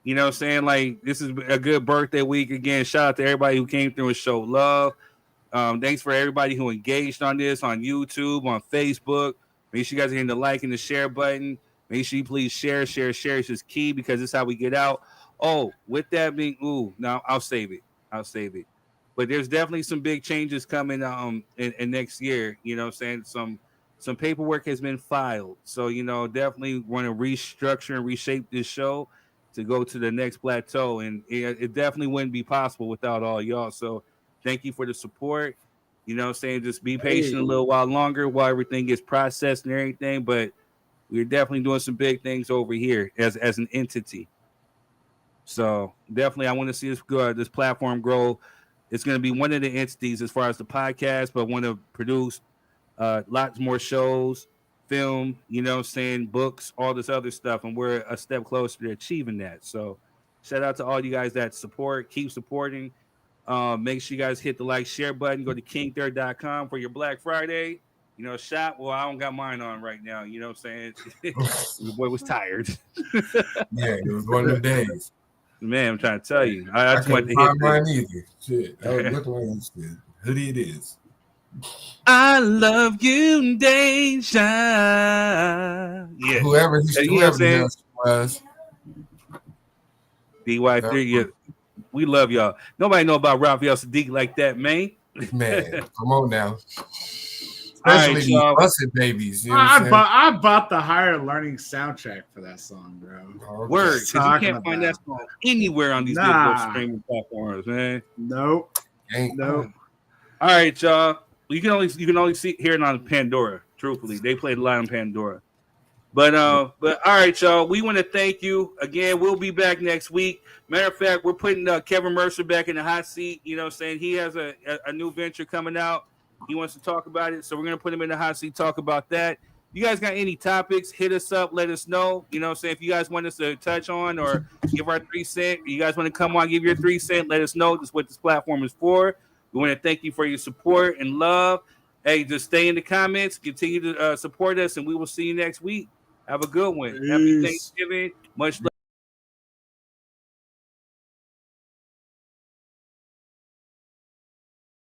You know what I'm saying? Like, this is a good birthday week. Again, shout out to everybody who came through and showed love. Thanks for everybody who engaged on this on YouTube, on Facebook. Make sure you guys are hitting the like and the share button. Make sure you please share. Share is just key because this is how we get out. Oh, with that being, now I'll save it. But there's definitely some big changes coming in next year. You know what I'm saying? Some paperwork has been filed. So, you know, definitely want to restructure and reshape this show to go to the next plateau. And it definitely wouldn't be possible without all y'all. So thank you for the support. You know what I'm saying? Just be patient a little while longer while everything gets processed and everything. But we're definitely doing some big things over here as an entity. So definitely I want to see this platform grow. It's going to be one of the entities as far as the podcast, but want to produce lots more shows, film, you know what I'm saying, books, all this other stuff. And we're a step closer to achieving that. So shout out to all you guys that support, keep supporting. Make sure you guys hit the like, share button. Go to kingthird.com for your Black Friday. You know, shop. Well, I don't got mine on right now. You know what I'm saying? Your boy was tired. Yeah, it was one of the days. Man, I'm trying to tell you. I just wanted to hit mine either. Shit, I was looking like this. Hoodie it is. I love you, Deja. Yeah. Whoever the was. DY3, yeah. We love y'all. Nobody know about Raphael Sadiq like that, man. Man, come on now. Especially right, busted babies. You know I bought the Higher Learning soundtrack for that song, bro. Word, because you can't find that song anywhere on these good streaming platforms, man. Nope. All right, y'all. You can only hear it on Pandora. Truthfully, they played a lot on Pandora. But all right, y'all. We want to thank you again. We'll be back next week. Matter of fact, we're putting Kevin Mercer back in the hot seat. You know what I'm saying? He has a new venture coming out. He wants to talk about it, so we're going to put him in the hot seat, talk about that. You guys got any topics, hit us up, let us know. You know what I'm saying? If you guys want us to touch on or give our 3 cents, you guys want to come on, give your 3 cents, let us know. This is what this platform is for. We want to thank you for your support and love. Hey, just stay in the comments, continue to support us, and we will see you next week. Have a good one. Happy Thanksgiving. Much love.